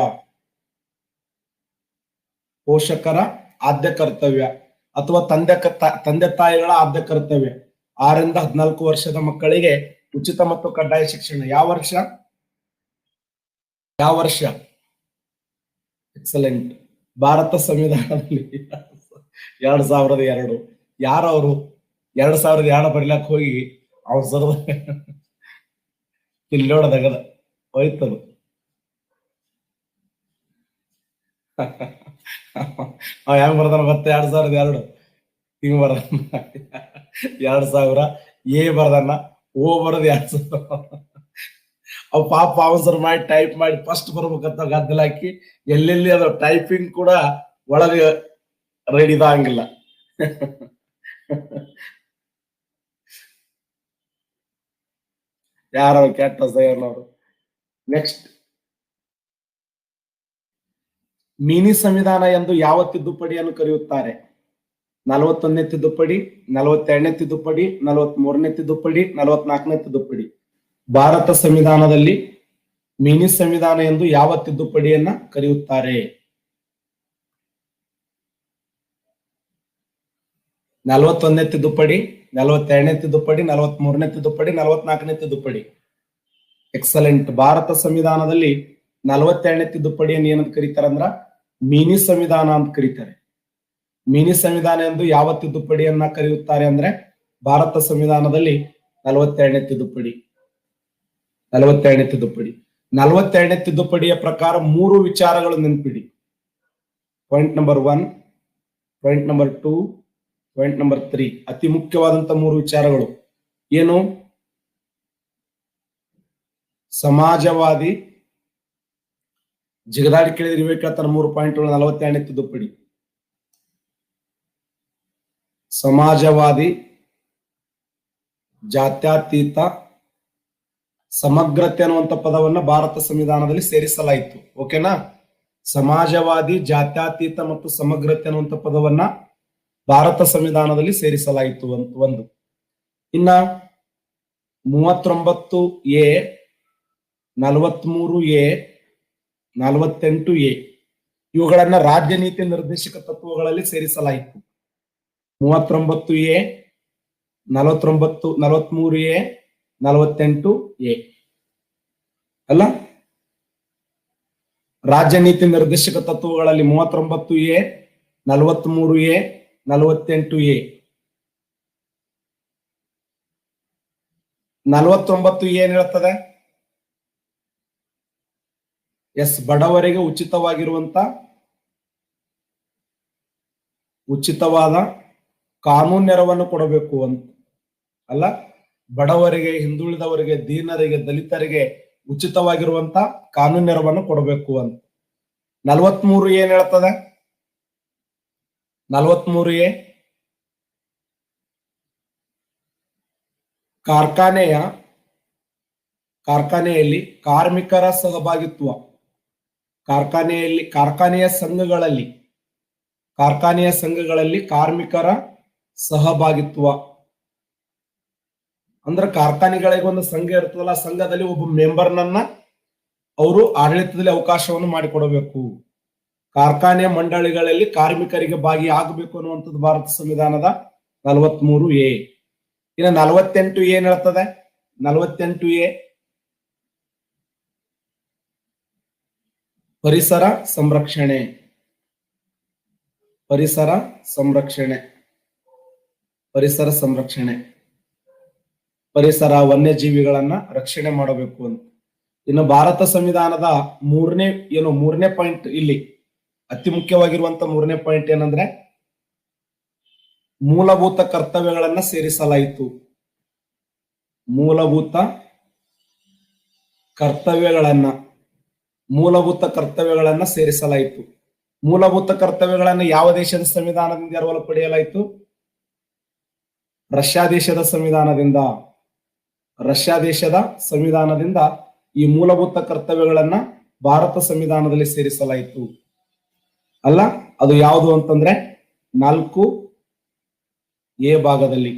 ಪೋಷಕರ ಆದ್ಯ ಕರ್ತವ್ಯ ಅಥವಾ ತಂದೆ ತಾಯಿಗಳ ಆದ್ಯ ಕರ್ತವ್ಯ. 6 ರಿಂದ 14 ವರ್ಷದ ಮಕ್ಕಳಿಗೆ ಉಚಿತ ಮತ್ತು ಕಡ್ಡಾಯ ಶಿಕ್ಷಣ. ಯಾವ ವರ್ಷ? ಎಕ್ಸಲೆಂಟ್. ಭಾರತ ಸಂವಿಧಾನದಲ್ಲಿ 2002. ಯಾರವರು 2002 ಬರೀಲಕ್ ಹೋಗಿ ಅವಸರದ ಇಲ್ಲೋಡದಗದ ಹೋಯ್ತದು. ಹೆಂಗ್ ಬರ್ದಾನ ಮತ್ತೆ 2002 ಹಿಂಗ್ ಬರ್ದಾನ. 2000 ಎ ಬರ್ದಾನ, ಓ ಬರೋದು 2000. ಅವ್ ಪಾಪ ಅವಸರ ಮಾಡಿ ಟೈಪ್ ಮಾಡಿ ಫಸ್ಟ್ ಬರ್ಬೇಕಂತ ಗದ್ದಲ ಹಾಕಿ ಎಲ್ಲೆಲ್ಲಿ ಅದು ಟೈಪಿಂಗ್ ಕೂಡ ಒಳಗೆ ರೆಡಿ ಇದಾಗಿಲ್ಲ. ಯಾರು ಕೆಟ್ಟ ಸೈನವರು. ನೆಕ್ಸ್ಟ್, ಮಿನಿ ಸಂವಿಧಾನ ಎಂದು ಯಾವ ತಿದ್ದುಪಡಿಯನ್ನು ಕರೆಯುತ್ತಾರೆ? 41ನೇ ತಿದ್ದುಪಡಿ, 42ನೇ ತಿದ್ದುಪಡಿ, 43ನೇ ತಿದ್ದುಪಡಿ, 44ನೇ ತಿದ್ದುಪಡಿ. ಭಾರತ ಸಂವಿಧಾನದಲ್ಲಿ ಮಿನಿ ಸಂವಿಧಾನ ಎಂದು ಯಾವ ತಿದ್ದುಪಡಿಯನ್ನ ಕರೆಯುತ್ತಾರೆ? 41ನೇ ತಿದ್ದುಪಡಿ, 42ನೇ ತಿದ್ದುಪಡಿ, 43ನೇ ತಿದ್ದುಪಡಿ, 44ನೇ ತಿದ್ದುಪಡಿ. ಎಕ್ಸಲೆಂಟ್. ಭಾರತ ಸಂವಿಧಾನದಲ್ಲಿ 42ನೇ ತಿದ್ದುಪಡಿಯನ್ನು ಏನಂತ ಕರೀತಾರೆ ಅಂದ್ರ ಮಿನಿ ಸಂವಿಧಾನ ಅಂತ ಕರೀತಾರೆ. ಮಿನಿ ಸಂವಿಧಾನ ಎಂದು ಯಾವ ತಿದ್ದುಪಡಿಯನ್ನ ಕರೆಯುತ್ತಾರೆ ಅಂದ್ರೆ ಭಾರತ ಸಂವಿಧಾನದಲ್ಲಿ 42ನೇ ತಿದ್ದುಪಡಿ. 42ನೇ ತಿದ್ದುಪಡಿ. 42ನೇ ತಿದ್ದುಪಡಿಯ ಪ್ರಕಾರ 3 ವಿಚಾರಗಳು ನೆನಪಿಡಿ. Point number 1, point number 2, point number 3. ಅತಿ ಮುಖ್ಯವಾದಂತ 3 ವಿಚಾರಗಳು ಏನು? ಸಮಾಜವಾದಿ, ಜಿಗದಾಡಿ ಕೇಳಿದ್ರೆ ಇವೇ ಕೇಳ್ತಾರ 3 ಪಾಯಿಂಟ್ಗಳು 42ನೇ ತಿದ್ದುಪಡಿ. ಸಮಾಜವಾದಿ, ಜಾತ್ಯತೀತ, ಸಮಗ್ರತೆ ಅನ್ನುವಂಥ ಪದವನ್ನ ಭಾರತ ಸಂವಿಧಾನದಲ್ಲಿ ಸೇರಿಸಲಾಯಿತು. ಓಕೆನಾ? ಸಮಾಜವಾದಿ, ಜಾತ್ಯತೀತ ಮತ್ತು ಸಮಗ್ರತೆ ಅನ್ನುವಂಥ ಪದವನ್ನ ಭಾರತ ಸಂವಿಧಾನದಲ್ಲಿ ಸೇರಿಸಲಾಯಿತು ಅಂತ ಒಂದು. ಇನ್ನ 39A, 43A, 48A ಇವುಗಳನ್ನ ರಾಜ್ಯ ನೀತಿ ನಿರ್ದೇಶಕ ತತ್ವಗಳಲ್ಲಿ ಸೇರಿಸಲಾಯಿತು. 39A, 43A, 48A ಅಲ್ಲ? ರಾಜ್ಯ ನೀತಿ ನಿರ್ದೇಶಕ ತತ್ವಗಳಲ್ಲಿ 39A, 43A, 48A. 49 ಏನ್ ಹೇಳ್ತದೆ? ಬಡವರಿಗೆ ಉಚಿತವಾದ ಕಾನೂನು ನೆರವನ್ನು ಕೊಡಬೇಕು ಅಂತ ಅಲ್ಲ? ಬಡವರಿಗೆ, ಹಿಂದುಳಿದವರಿಗೆ, ದೀನರಿಗೆ, ದಲಿತರಿಗೆ ಉಚಿತವಾಗಿರುವಂತ ಕಾನೂನು ನೆರವನ್ನು ಕೊಡಬೇಕು ಅಂತ. 43 ಏನ್ ಹೇಳ್ತದೆ? 43A ಕಾರ್ಖಾನೆಯಲ್ಲಿ ಕಾರ್ಮಿಕರ ಸಹಭಾಗಿತ್ವ, ಕಾರ್ಖಾನೆಯ ಸಂಘಗಳಲ್ಲಿ ಕಾರ್ಮಿಕರ ಸಹಭಾಗಿತ್ವ ಅಂದ್ರೆ ಕಾರ್ಖಾನೆಗಳಿಗೆ ಒಂದು ಸಂಘ ಇರ್ತದಲ್ಲ, ಸಂಘದಲ್ಲಿ ಒಬ್ಬ ಮೆಂಬರ್ನನ್ನ ಅವರು ಆಡಳಿತದಲ್ಲಿ ಅವಕಾಶವನ್ನು ಮಾಡಿಕೊಡಬೇಕು. ಕಾರ್ಖಾನೆ ಮಂಡಳಿಗಳಲ್ಲಿ ಕಾರ್ಮಿಕರಿಗೆ ಭಾಗಿಯಾಗಬೇಕು ಅನ್ನುವಂಥದ್ದು ಭಾರತ ಸಂವಿಧಾನದ 43A. ಇನ್ನು 48 ಏನ್ ಹೇಳ್ತದೆ? 48A ಪರಿಸರ ಸಂರಕ್ಷಣೆ, ಪರಿಸರ ವನ್ಯಜೀವಿಗಳನ್ನ ರಕ್ಷಣೆ ಮಾಡಬೇಕು ಅಂತ. ಇನ್ನು ಭಾರತ ಸಂವಿಧಾನದ ಮೂರನೇ ಪಾಯಿಂಟ್, ಇಲ್ಲಿ ಅತಿ ಮುಖ್ಯವಾಗಿರುವಂತ 3ನೇ ಪಾಯಿಂಟ್ ಏನಂದ್ರೆ ಮೂಲಭೂತ ಕರ್ತವ್ಯಗಳನ್ನ ಸೇರಿಸಲಾಯಿತು. ಮೂಲಭೂತ ಕರ್ತವ್ಯಗಳನ್ನ ಸೇರಿಸಲಾಯಿತು. ಮೂಲಭೂತ ಕರ್ತವ್ಯಗಳನ್ನು ಯಾವ ದೇಶದ ಸಂವಿಧಾನದಿಂದ ಎರವಲು ಪಡೆಯಲಾಯಿತು? ರಷ್ಯಾ ದೇಶದ ಸಂವಿಧಾನದಿಂದ ಈ ಮೂಲಭೂತ ಕರ್ತವ್ಯಗಳನ್ನ ಭಾರತ ಸಂವಿಧಾನದಲ್ಲಿ ಸೇರಿಸಲಾಯಿತು ಅಲ್ಲ? ಅದು ಯಾವುದು ಅಂತಂದ್ರೆ 4A ಭಾಗದಲ್ಲಿ.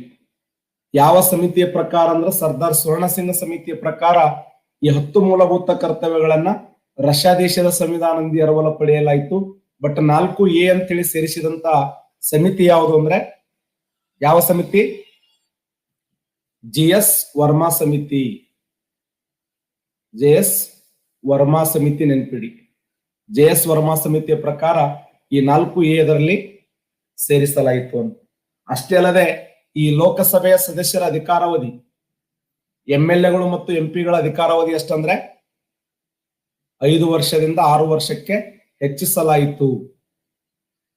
ಯಾವ ಸಮಿತಿಯ ಪ್ರಕಾರ ಅಂದ್ರೆ ಸರ್ದಾರ್ ಸ್ವರ್ಣ ಸಿಂಗ್ ಸಮಿತಿಯ ಪ್ರಕಾರ ಈ 10 ಮೂಲಭೂತ ಕರ್ತವ್ಯಗಳನ್ನ ರಷ್ಯಾ ದೇಶದ ಸಂವಿಧಾನದಿಂದ ಎರವಲು ಪಡೆಯಲಾಯಿತು. ಬಟ್ 4A ಅಂತೇಳಿ ಸೇರಿಸಿದಂತ ಸಮಿತಿ ಯಾವುದು ಅಂದ್ರೆ ಯಾವ ಸಮಿತಿ? JS ವರ್ಮಾ ಸಮಿತಿ ನೆನಪಿಡಿ. JS ವರ್ಮಾ ಸಮಿತಿಯ ಪ್ರಕಾರ ಈ 4A ಇದರಲ್ಲಿ ಸೇರಿಸಲಾಯಿತು ಅಂತ. ಅಷ್ಟೇ ಅಲ್ಲದೆ ಈ ಲೋಕಸಭೆಯ ಸದಸ್ಯರ ಅಧಿಕಾರಾವಧಿ, MLAಗಳು ಮತ್ತು MP ಗಳ ಅಧಿಕಾರಾವಧಿ ಎಷ್ಟಂದ್ರೆ 5 ವರ್ಷದಿಂದ 6 ವರ್ಷಕ್ಕೆ ಹೆಚ್ಚಿಸಲಾಯಿತು.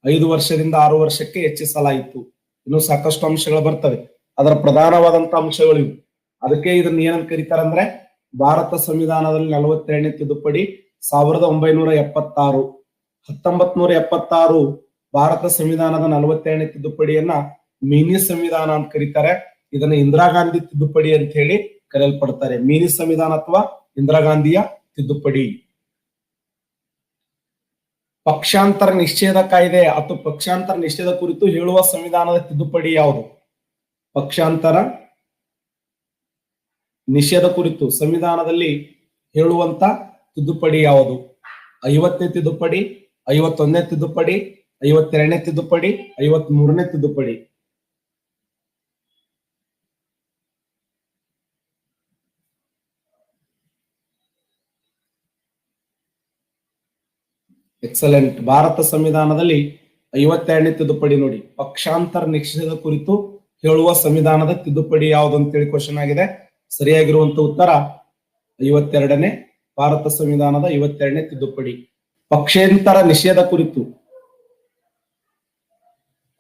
5 ವರ್ಷದಿಂದ 6 ವರ್ಷಕ್ಕೆ ಹೆಚ್ಚಿಸಲಾಯಿತು. ಇನ್ನು ಸಾಕಷ್ಟು ಅಂಶಗಳು ಬರ್ತವೆ, ಅದರ ಪ್ರಧಾನವಾದಂತ ಅಂಶಗಳು ಇವು. ಅದಕ್ಕೆ ಇದನ್ನ ಏನಂತ ಕರೀತಾರೆ ಅಂದ್ರೆ ಭಾರತ ಸಂವಿಧಾನದಲ್ಲಿ 42ನೇ ತಿದ್ದುಪಡಿ 1976. 1976 ಭಾರತ ಸಂವಿಧಾನದ 42ನೇ ತಿದ್ದುಪಡಿಯನ್ನ ಮಿನಿ ಸಂವಿಧಾನ ಅಂತ ಕರೀತಾರೆ. ಇದನ್ನ ಇಂದಿರಾ ಗಾಂಧಿ ತಿದ್ದುಪಡಿ ಅಂತ ಹೇಳಿ ಕರೆಯಲ್ಪಡ್ತಾರೆ. ಮಿನಿ ಸಂವಿಧಾನ ಅಥವಾ ಇಂದಿರಾ ಗಾಂಧಿಯ ತಿದ್ದುಪಡಿ. ಪಕ್ಷಾಂತರ ನಿಷೇಧ ಕಾಯ್ದೆ ಅಥವಾ ಪಕ್ಷಾಂತರ ನಿಷೇಧ ಕುರಿತು ಹೇಳುವ ಸಂವಿಧಾನದ ತಿದ್ದುಪಡಿ ಯಾವುದು? ಪಕ್ಷಾಂತರ ನಿಷೇಧ ಕುರಿತು ಸಂವಿಧಾನದಲ್ಲಿ ಹೇಳುವಂತ ತಿದ್ದುಪಡಿ ಯಾವುದು? 50ನೇ ತಿದ್ದುಪಡಿ, 51ನೇ ತಿದ್ದುಪಡಿ, 52ನೇ ತಿದ್ದುಪಡಿ, 53ನೇ ತಿದ್ದುಪಡಿ. ಎಕ್ಸಲೆಂಟ್. ಭಾರತ ಸಂವಿಧಾನದಲ್ಲಿ 52ನೇ ತಿದ್ದುಪಡಿ ನೋಡಿ. ಪಕ್ಷಾಂತರ ನಿಷೇಧ ಕುರಿತು ಹೇಳುವ ಸಂವಿಧಾನದ ತಿದ್ದುಪಡಿ ಯಾವುದು ಅಂತೇಳಿ ಕ್ವಶನ್ ಆಗಿದೆ. ಸರಿಯಾಗಿರುವಂತ ಉತ್ತರ 52ನೇ, ಭಾರತ ಸಂವಿಧಾನದ 52ನೇ ತಿದ್ದುಪಡಿ. ಪಕ್ಷಾಂತರ ನಿಷೇಧ ಕುರಿತು,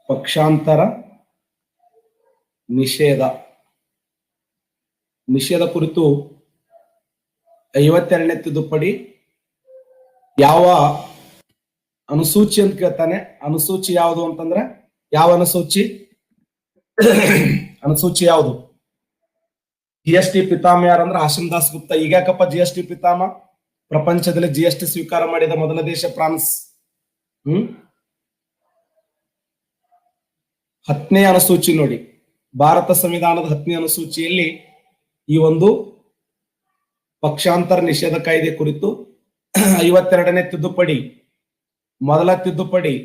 ಪಕ್ಷಾಂತರ ನಿಷೇಧ ಕುರಿತು 52ನೇ ತಿದ್ದುಪಡಿ ಯಾವ ಅನುಸೂಚಿ ಅಂತ ಕೇಳ್ತಾನೆ. ಅನುಸೂಚಿ ಯಾವುದು ಅಂತಂದ್ರೆ ಯಾವ ಅನುಸೂಚಿ? ಅನುಸೂಚಿ ಯಾವುದು? GST ಪಿತಾಮಹ ಯಾರಂದ್ರೆ ಹಾಶಿಮ್ ದಾಸ್ ಗುಪ್ತಾ. ಈಗ್ಯಾಕಪ್ಪ GST ಪಿತಾಮಹ? ಪ್ರಪಂಚದಲ್ಲಿ GST ಸ್ವೀಕಾರ ಮಾಡಿದ ಮೊದಲ ದೇಶ ಫ್ರಾನ್ಸ್. 10ನೇ ಅನುಸೂಚಿ ನೋಡಿ, ಭಾರತ ಸಂವಿಧಾನದ 10ನೇ ಅನುಸೂಚಿಯಲ್ಲಿ ಈ ಒಂದು ಪಕ್ಷಾಂತರ ನಿಷೇಧ ಕಾಯ್ದೆ ಕುರಿತು 52ನೇ ತಿದ್ದುಪಡಿ, ಮೊದಲ ತಿದ್ದುಪಡಿ,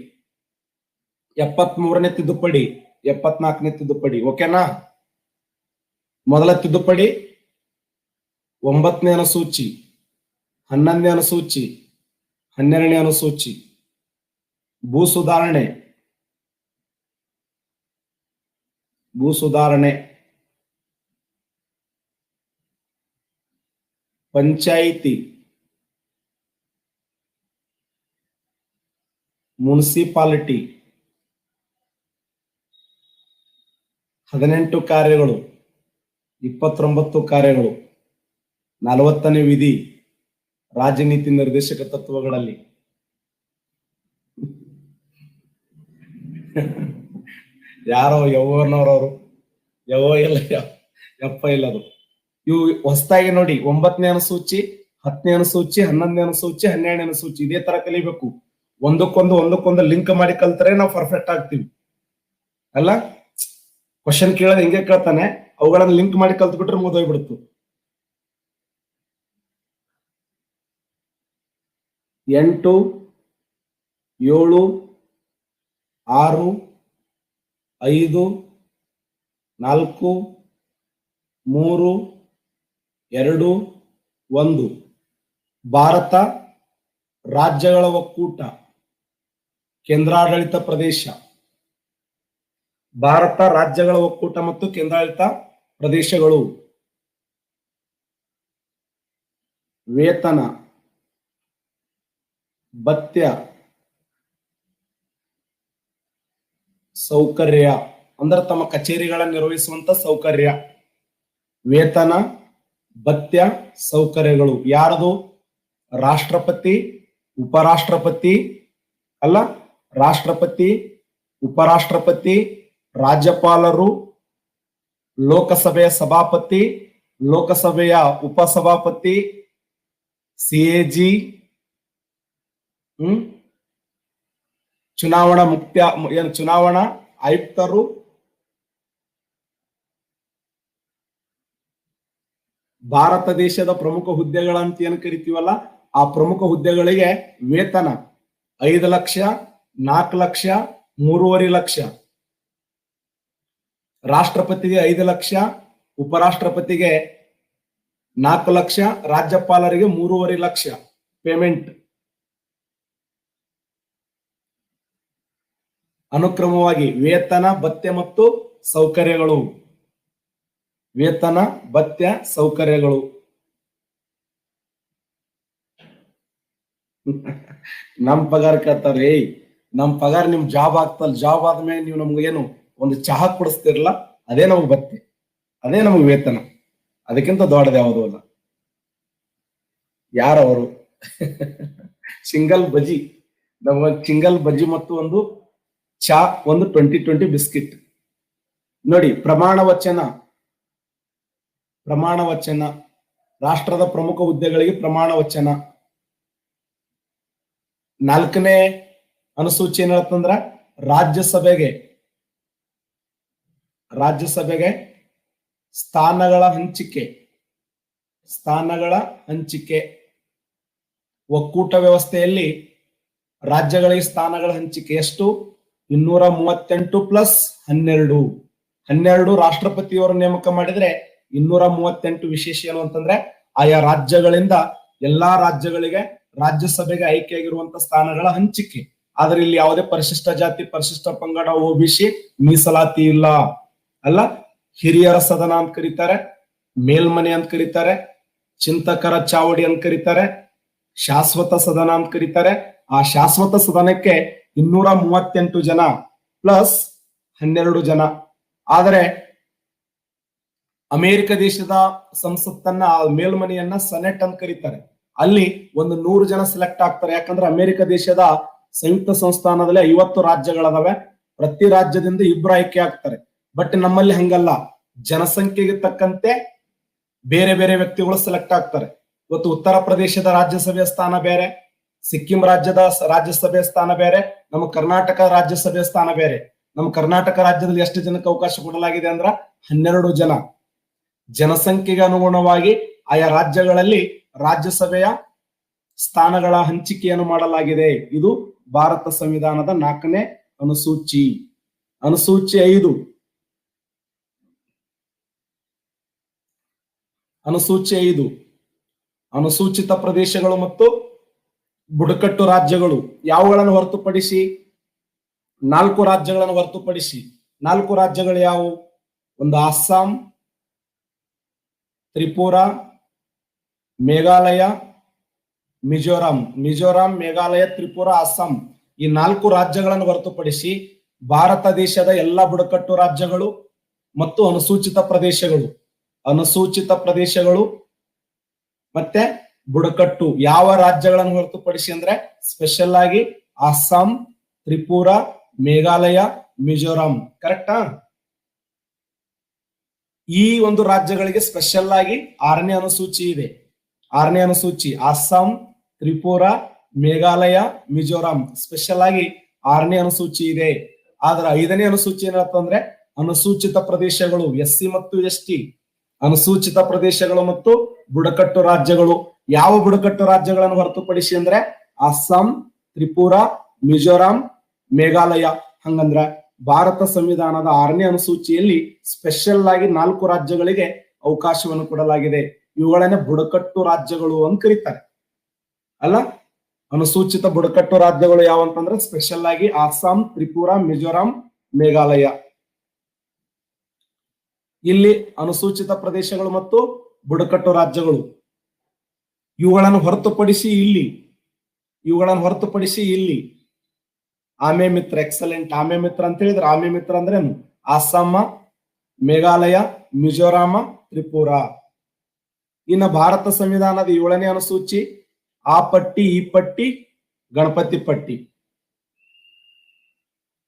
73ನೇ ತಿದ್ದುಪಡಿ, 74ನೇ ತಿದ್ದುಪಡಿ. ಓಕೆನಾ? ಮೊದಲ ತಿದ್ದುಪಡಿ 9ನೇ ಅನುಸೂಚಿ, 11ನೇ ಅನುಸೂಚಿ, 12ನೇ ಅನುಸೂಚಿ. ಭೂ ಸುಧಾರಣೆ, ಪಂಚಾಯಿತಿ, ಮುನ್ಸಿಪಾಲಿಟಿ, 18 ಕಾರ್ಯಗಳು, 29 ಕಾರ್ಯಗಳು, 40ನೇ ವಿಧಿ ರಾಜನೀತಿ ನಿರ್ದೇಶಕ ತತ್ವಗಳಲ್ಲಿ. ಯಾರೋ ಯವ್ವನವ್ರವರು ಇಲ್ಲ, ಯಪ್ಪ ಇಲ್ಲ. ಅದು ಇವು ಹೊಸದಾಗಿ ನೋಡಿ, 9ನೇ ಅನುಸೂಚಿ, 10ನೇ ಅನುಸೂಚಿ, 11ನೇ ಅನುಸೂಚಿ, 12ನೇ ಅನುಸೂಚಿ. ಇದೇ ತರ ಕಲಿಬೇಕು. ಒಂದಕ್ಕೊಂದು ಲಿಂಕ್ ಮಾಡಿ ಕಲ್ತ್ರೆ ನಾವು ಪರ್ಫೆಕ್ಟ್ ಆಗ್ತೀವಿ ಅಲ್ಲ. ಕ್ವಶನ್ ಕೇಳೋದು ಹಿಂಗೆ ಕೇಳ್ತಾನೆ, ಅವುಗಳನ್ನ ಲಿಂಕ್ ಮಾಡಿ ಕಲ್ತ್ ಬಿಟ್ರೆ ಮುಗಿದೋಗ್ಬಿಡ್ತು. 8, 7, 6, 5, 4, 3, 2, 1. ಭಾರತ ರಾಜ್ಯಗಳ ಒಕ್ಕೂಟ, ಕೇಂದ್ರಾಡಳಿತ ಪ್ರದೇಶ. ಭಾರತ ರಾಜ್ಯಗಳ ಒಕ್ಕೂಟ ಮತ್ತು ಕೇಂದ್ರಾಡಳಿತ ಪ್ರದೇಶಗಳು. ವೇತನ, ಭತ್ಯ, ಸೌಕರ್ಯ ಅಂದ್ರೆ ತಮ್ಮ ಕಚೇರಿಗಳನ್ನು ನಿರ್ವಹಿಸುವಂತ ಸೌಕರ್ಯ. ವೇತನ, ಭತ್ಯ, ಸೌಕರ್ಯಗಳು ಯಾರದು? ರಾಷ್ಟ್ರಪತಿ, ಉಪರಾಷ್ಟ್ರಪತಿ ಅಲ್ಲ, ರಾಷ್ಟ್ರಪತಿ, ಉಪರಾಷ್ಟ್ರಪತಿ, ರಾಜ್ಯಪಾಲರು, ಲೋಕಸಭೆಯ ಸಭಾಪತಿ, ಲೋಕಸಭೆಯ ಉಪಸಭಾಪತಿ, CAG, ಚುನಾವಣಾ ಆಯುಕ್ತರು, ಭಾರತ ದೇಶದ ಪ್ರಮುಖ ಹುದ್ದೆಗಳಂತ ಏನ್ ಕರಿತೀವಲ್ಲ, ಆ ಪ್ರಮುಖ ಹುದ್ದೆಗಳಿಗೆ ವೇತನ 5 ಲಕ್ಷ, 4 ಲಕ್ಷ, 3.5 ಲಕ್ಷ. ರಾಷ್ಟ್ರಪತಿಗೆ 5 ಲಕ್ಷ, ಉಪರಾಷ್ಟ್ರಪತಿಗೆ 4 ಲಕ್ಷ, ರಾಜ್ಯಪಾಲರಿಗೆ 3.5 ಲಕ್ಷ ಪೇಮೆಂಟ್. ಅನುಕ್ರಮವಾಗಿ ವೇತನ, ಭತ್ಯೆ ಮತ್ತು ಸೌಕರ್ಯಗಳು. ವೇತನ, ಭತ್ಯೆ, ಸೌಕರ್ಯಗಳು. ನಮ್ ಪಗಾರ ಕೇಳ್ತಾರೆ, ನಮ್ ಪಗಾರ ನಿಮ್ ಜಾಬ್ ಆಗ್ತಲ್ಲ, ಜಾಬ್ ಆದ್ಮೇಲೆ ನೀವು ನಮ್ಗೆ ಏನು ಒಂದು ಚಹಾ ಕುಡಿಸ್ತಿರಲ್ಲ, ಅದೇ ನಮಗ್ ಭತ್ಯೆ, ಅದೇ ನಮಗ್ ವೇತನ. ಅದಕ್ಕಿಂತ ದೊಡ್ಡದು ಯಾವುದು ಅಲ್ಲ. ಯಾರವರು? ಸಿಂಗಲ್ ಬಜಿ, ನಮ್ಗೆ ಸಿಂಗಲ್ ಬಜಿ ಮತ್ತು ಒಂದು ಚಾ, ಒಂದು 2020 ಬಿಸ್ಕಿಟ್. ನೋಡಿ, ಪ್ರಮಾಣ ವಚನ, ರಾಷ್ಟ್ರದ ಪ್ರಮುಖ ಹುದ್ದೆಗಳಿಗೆ ಪ್ರಮಾಣ ವಚನ. 4ನೇ ಅನುಸೂಚಿ ಏನ್ ಹೇಳತ್ತಂದ್ರ ರಾಜ್ಯಸಭೆಗೆ ಸ್ಥಾನಗಳ ಹಂಚಿಕೆ ಒಕ್ಕೂಟ ವ್ಯವಸ್ಥೆಯಲ್ಲಿ ರಾಜ್ಯಗಳಿಗೆ ಸ್ಥಾನಗಳ ಹಂಚಿಕೆ ಎಷ್ಟು 238 ಪ್ಲಸ್ 12 ರಾಷ್ಟ್ರಪತಿಯವರು ನೇಮಕ ಮಾಡಿದ್ರೆ 238 ವಿಶೇಷ ಏನು ಅಂತಂದ್ರೆ ಆಯಾ ರಾಜ್ಯಗಳಿಂದ ಎಲ್ಲಾ ರಾಜ್ಯಗಳಿಗೆ ರಾಜ್ಯಸಭೆಗೆ ಆಯ್ಕೆಯಾಗಿರುವಂತಹ ಸ್ಥಾನಗಳ ಹಂಚಿಕೆ. ಆದ್ರೆ ಇಲ್ಲಿ ಯಾವುದೇ ಪರಿಶಿಷ್ಟ ಜಾತಿ, ಪರಿಶಿಷ್ಟ ಪಂಗಡ, ಒಬಿಸಿ ಮೀಸಲಾತಿ ಇಲ್ಲ. ಅಲ್ಲ, ಹಿರಿಯರ ಸದನ ಅಂತ ಕರೀತಾರೆ, ಮೇಲ್ಮನೆ ಅಂತ ಕರೀತಾರೆ, ಚಿಂತಕರ ಚಾವಡಿ ಅಂತ ಕರೀತಾರೆ, ಶಾಶ್ವತ ಸದನ ಅಂತ ಕರೀತಾರೆ. ಆ ಶಾಶ್ವತ ಸದನಕ್ಕೆ 238 ಜನ ಪ್ಲಸ್ 12 ಜನ. ಆದರೆ ಅಮೆರಿಕ ದೇಶದ ಸಂಸತ್ತನ್ನ ಮೇಲ್ಮನೆಯನ್ನ ಸೆನೆಟ್ ಅಂತ ಕರೀತಾರೆ. ಅಲ್ಲಿ ಒಂದು 100 ಜನ ಸೆಲೆಕ್ಟ್ ಆಗ್ತಾರೆ. ಯಾಕಂದ್ರೆ ಅಮೆರಿಕ ದೇಶದ ಸಂಯುಕ್ತ ಸಂಸ್ಥಾನದಲ್ಲಿ 50 ರಾಜ್ಯಗಳದಾವೆ. ಪ್ರತಿ ರಾಜ್ಯದಿಂದ 2 ಆಯ್ಕೆ ಆಗ್ತಾರೆ. ಬಟ್ ನಮ್ಮಲ್ಲಿ ಹಂಗಲ್ಲ, ಜನಸಂಖ್ಯೆಗೆ ತಕ್ಕಂತೆ ಬೇರೆ ಬೇರೆ ವ್ಯಕ್ತಿಗಳು ಸೆಲೆಕ್ಟ್ ಆಗ್ತಾರೆ. ಇವತ್ತು ಉತ್ತರ ಪ್ರದೇಶದ ರಾಜ್ಯಸಭೆಯ ಸ್ಥಾನ ಬೇರೆ, ಸಿಕ್ಕಿಂ ರಾಜ್ಯದ ರಾಜ್ಯಸಭೆಯ ಸ್ಥಾನ ಬೇರೆ, ನಮ್ಮ ಕರ್ನಾಟಕ ರಾಜ್ಯಸಭೆಯ ಸ್ಥಾನ ಬೇರೆ. ನಮ್ಮ ಕರ್ನಾಟಕ ರಾಜ್ಯದಲ್ಲಿ ಎಷ್ಟು ಜನಕ್ಕೆ ಅವಕಾಶ ಕೊಡಲಾಗಿದೆ ಅಂದ್ರ 12 ಜನ. ಜನಸಂಖ್ಯೆಗೆ ಅನುಗುಣವಾಗಿ ಆಯಾ ರಾಜ್ಯಗಳಲ್ಲಿ ರಾಜ್ಯಸಭೆಯ ಸ್ಥಾನಗಳ ಹಂಚಿಕೆಯನ್ನು ಮಾಡಲಾಗಿದೆ. ಇದು ಭಾರತ ಸಂವಿಧಾನದ 4ನೇ ಅನುಸೂಚಿ. ಅನುಸೂಚಿ 5 ಅನುಸೂಚಿತ ಪ್ರದೇಶಗಳು ಮತ್ತು ಬುಡಕಟ್ಟು ರಾಜ್ಯಗಳು ಯಾವುಗಳನ್ನು ಹೊರತುಪಡಿಸಿ 4 ರಾಜ್ಯಗಳನ್ನು ಹೊರತುಪಡಿಸಿ 4 ರಾಜ್ಯಗಳು ಯಾವುವು? ಒಂದು ಅಸ್ಸಾಂ, ತ್ರಿಪುರಾ, ಮೇಘಾಲಯ, ಮಿಜೋರಾಂ, ಮೇಘಾಲಯ, ತ್ರಿಪುರಾ, ಅಸ್ಸಾಂ. ಈ 4 ರಾಜ್ಯಗಳನ್ನು ಹೊರತುಪಡಿಸಿ ಭಾರತ ದೇಶದ ಎಲ್ಲ ಬುಡಕಟ್ಟು ರಾಜ್ಯಗಳು ಮತ್ತು ಅನುಸೂಚಿತ ಪ್ರದೇಶಗಳು ಮತ್ತೆ ಬುಡಕಟ್ಟು ಯಾವ ರಾಜ್ಯಗಳನ್ನು ಹೊರತುಪಡಿಸಿ ಅಂದ್ರೆ ಸ್ಪೆಷಲ್ ಆಗಿ ಅಸ್ಸಾಂ, ತ್ರಿಪುರಾ, ಮೇಘಾಲಯ, ಮಿಜೋರಾಂ. ಕರೆಕ್ಟಾ? ಈ ಒಂದು ರಾಜ್ಯಗಳಿಗೆ ಸ್ಪೆಷಲ್ ಆಗಿ 6ನೇ ಅನುಸೂಚಿ ಇದೆ. 6ನೇ ಅನುಸೂಚಿ ಅಸ್ಸಾಂ, ತ್ರಿಪುರಾ, ಮೇಘಾಲಯ, ಮಿಜೋರಾಂ ಸ್ಪೆಷಲ್ ಆಗಿ 6ನೇ ಅನುಸೂಚಿ ಇದೆ. ಆದ್ರೆ 5ನೇ ಅನುಸೂಚಿ ಏನಂತಂದ್ರೆ ಅನುಸೂಚಿತ ಪ್ರದೇಶಗಳು, SC ಮತ್ತು ST, ಅನುಸೂಚಿತ ಪ್ರದೇಶಗಳು ಮತ್ತು ಬುಡಕಟ್ಟು ರಾಜ್ಯಗಳು. ಯಾವ ಬುಡಕಟ್ಟು ರಾಜ್ಯಗಳನ್ನು ಹೊರತುಪಡಿಸಿ ಅಂದ್ರೆ ಅಸ್ಸಾಂ, ತ್ರಿಪುರಾ, ಮಿಜೋರಾಂ, ಮೇಘಾಲಯ. ಹಂಗಂದ್ರ ಭಾರತ ಸಂವಿಧಾನದ 6ನೇ ಅನುಸೂಚಿಯಲ್ಲಿ ಸ್ಪೆಷಲ್ ಆಗಿ 4 ರಾಜ್ಯಗಳಿಗೆ ಅವಕಾಶವನ್ನು ಕೊಡಲಾಗಿದೆ. ಇವುಗಳನ್ನ ಬುಡಕಟ್ಟು ರಾಜ್ಯಗಳು ಅಂತ ಕರೀತಾರೆ. ಅಲ್ಲ, ಅನುಸೂಚಿತ ಬುಡಕಟ್ಟು ರಾಜ್ಯಗಳು ಯಾವಂತಂದ್ರೆ ಸ್ಪೆಷಲ್ ಆಗಿ ಅಸ್ಸಾಂ, ತ್ರಿಪುರಾ, ಮಿಜೋರಾಂ, ಮೇಘಾಲಯ. ಇಲ್ಲಿ ಅನುಸೂಚಿತ ಪ್ರದೇಶಗಳು ಮತ್ತು ಬುಡಕಟ್ಟು ರಾಜ್ಯಗಳು. ಇವುಗಳನ್ನು ಹೊರತುಪಡಿಸಿ ಇಲ್ಲಿ ಆಮೆ ಮಿತ್ರ, ಎಕ್ಸಲೆಂಟ್. ಆಮೆ ಮಿತ್ರ ಅಂತ ಹೇಳಿದ್ರೆ ಆಮೆ ಮಿತ್ರ ಅಂದ್ರೆ ಅಸ್ಸಾಂ, ಮೇಘಾಲಯ, ಮಿಜೋರಾಮ, ತ್ರಿಪುರಾ. ಇನ್ನು ಭಾರತ ಸಂವಿಧಾನದ 7ನೇ ಅನುಸೂಚಿ ಆ ಪಟ್ಟಿ, ಈ ಪಟ್ಟಿ, ಗಣಪತಿ ಪಟ್ಟಿ,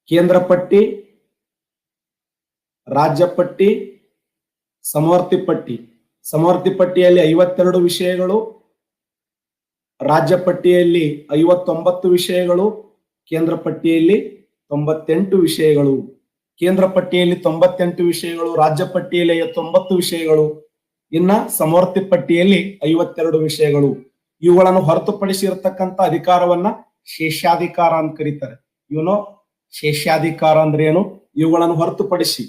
ಕೇಂದ್ರ ಪಟ್ಟಿ, ರಾಜ್ಯ ಪಟ್ಟಿ, ಸಮವರ್ತಿ ಪಟ್ಟಿ. ಸಮವರ್ತಿ ಪಟ್ಟಿಯಲ್ಲಿ 52 ವಿಷಯಗಳು, ರಾಜ್ಯ ಪಟ್ಟಿಯಲ್ಲಿ 59 ವಿಷಯಗಳು, ಕೇಂದ್ರ ಪಟ್ಟಿಯಲ್ಲಿ 98 ವಿಷಯಗಳು. ಕೇಂದ್ರ ಪಟ್ಟಿಯಲ್ಲಿ 98 ವಿಷಯಗಳು, ರಾಜ್ಯ ಪಟ್ಟಿಯಲ್ಲಿ 90 ವಿಷಯಗಳು, ಇನ್ನ ಸಮವರ್ತಿ ಪಟ್ಟಿಯಲ್ಲಿ 52 ವಿಷಯಗಳು. ಇವುಗಳನ್ನು ಹೊರತುಪಡಿಸಿರತಕ್ಕಂತ ಅಧಿಕಾರವನ್ನ ಶೇಷಾಧಿಕಾರ ಅಂತ ಕರೀತಾರೆ. ಶೇಷಾಧಿಕಾರ ಅಂದ್ರೆ ಏನು? ಇವುಗಳನ್ನು ಹೊರತುಪಡಿಸಿ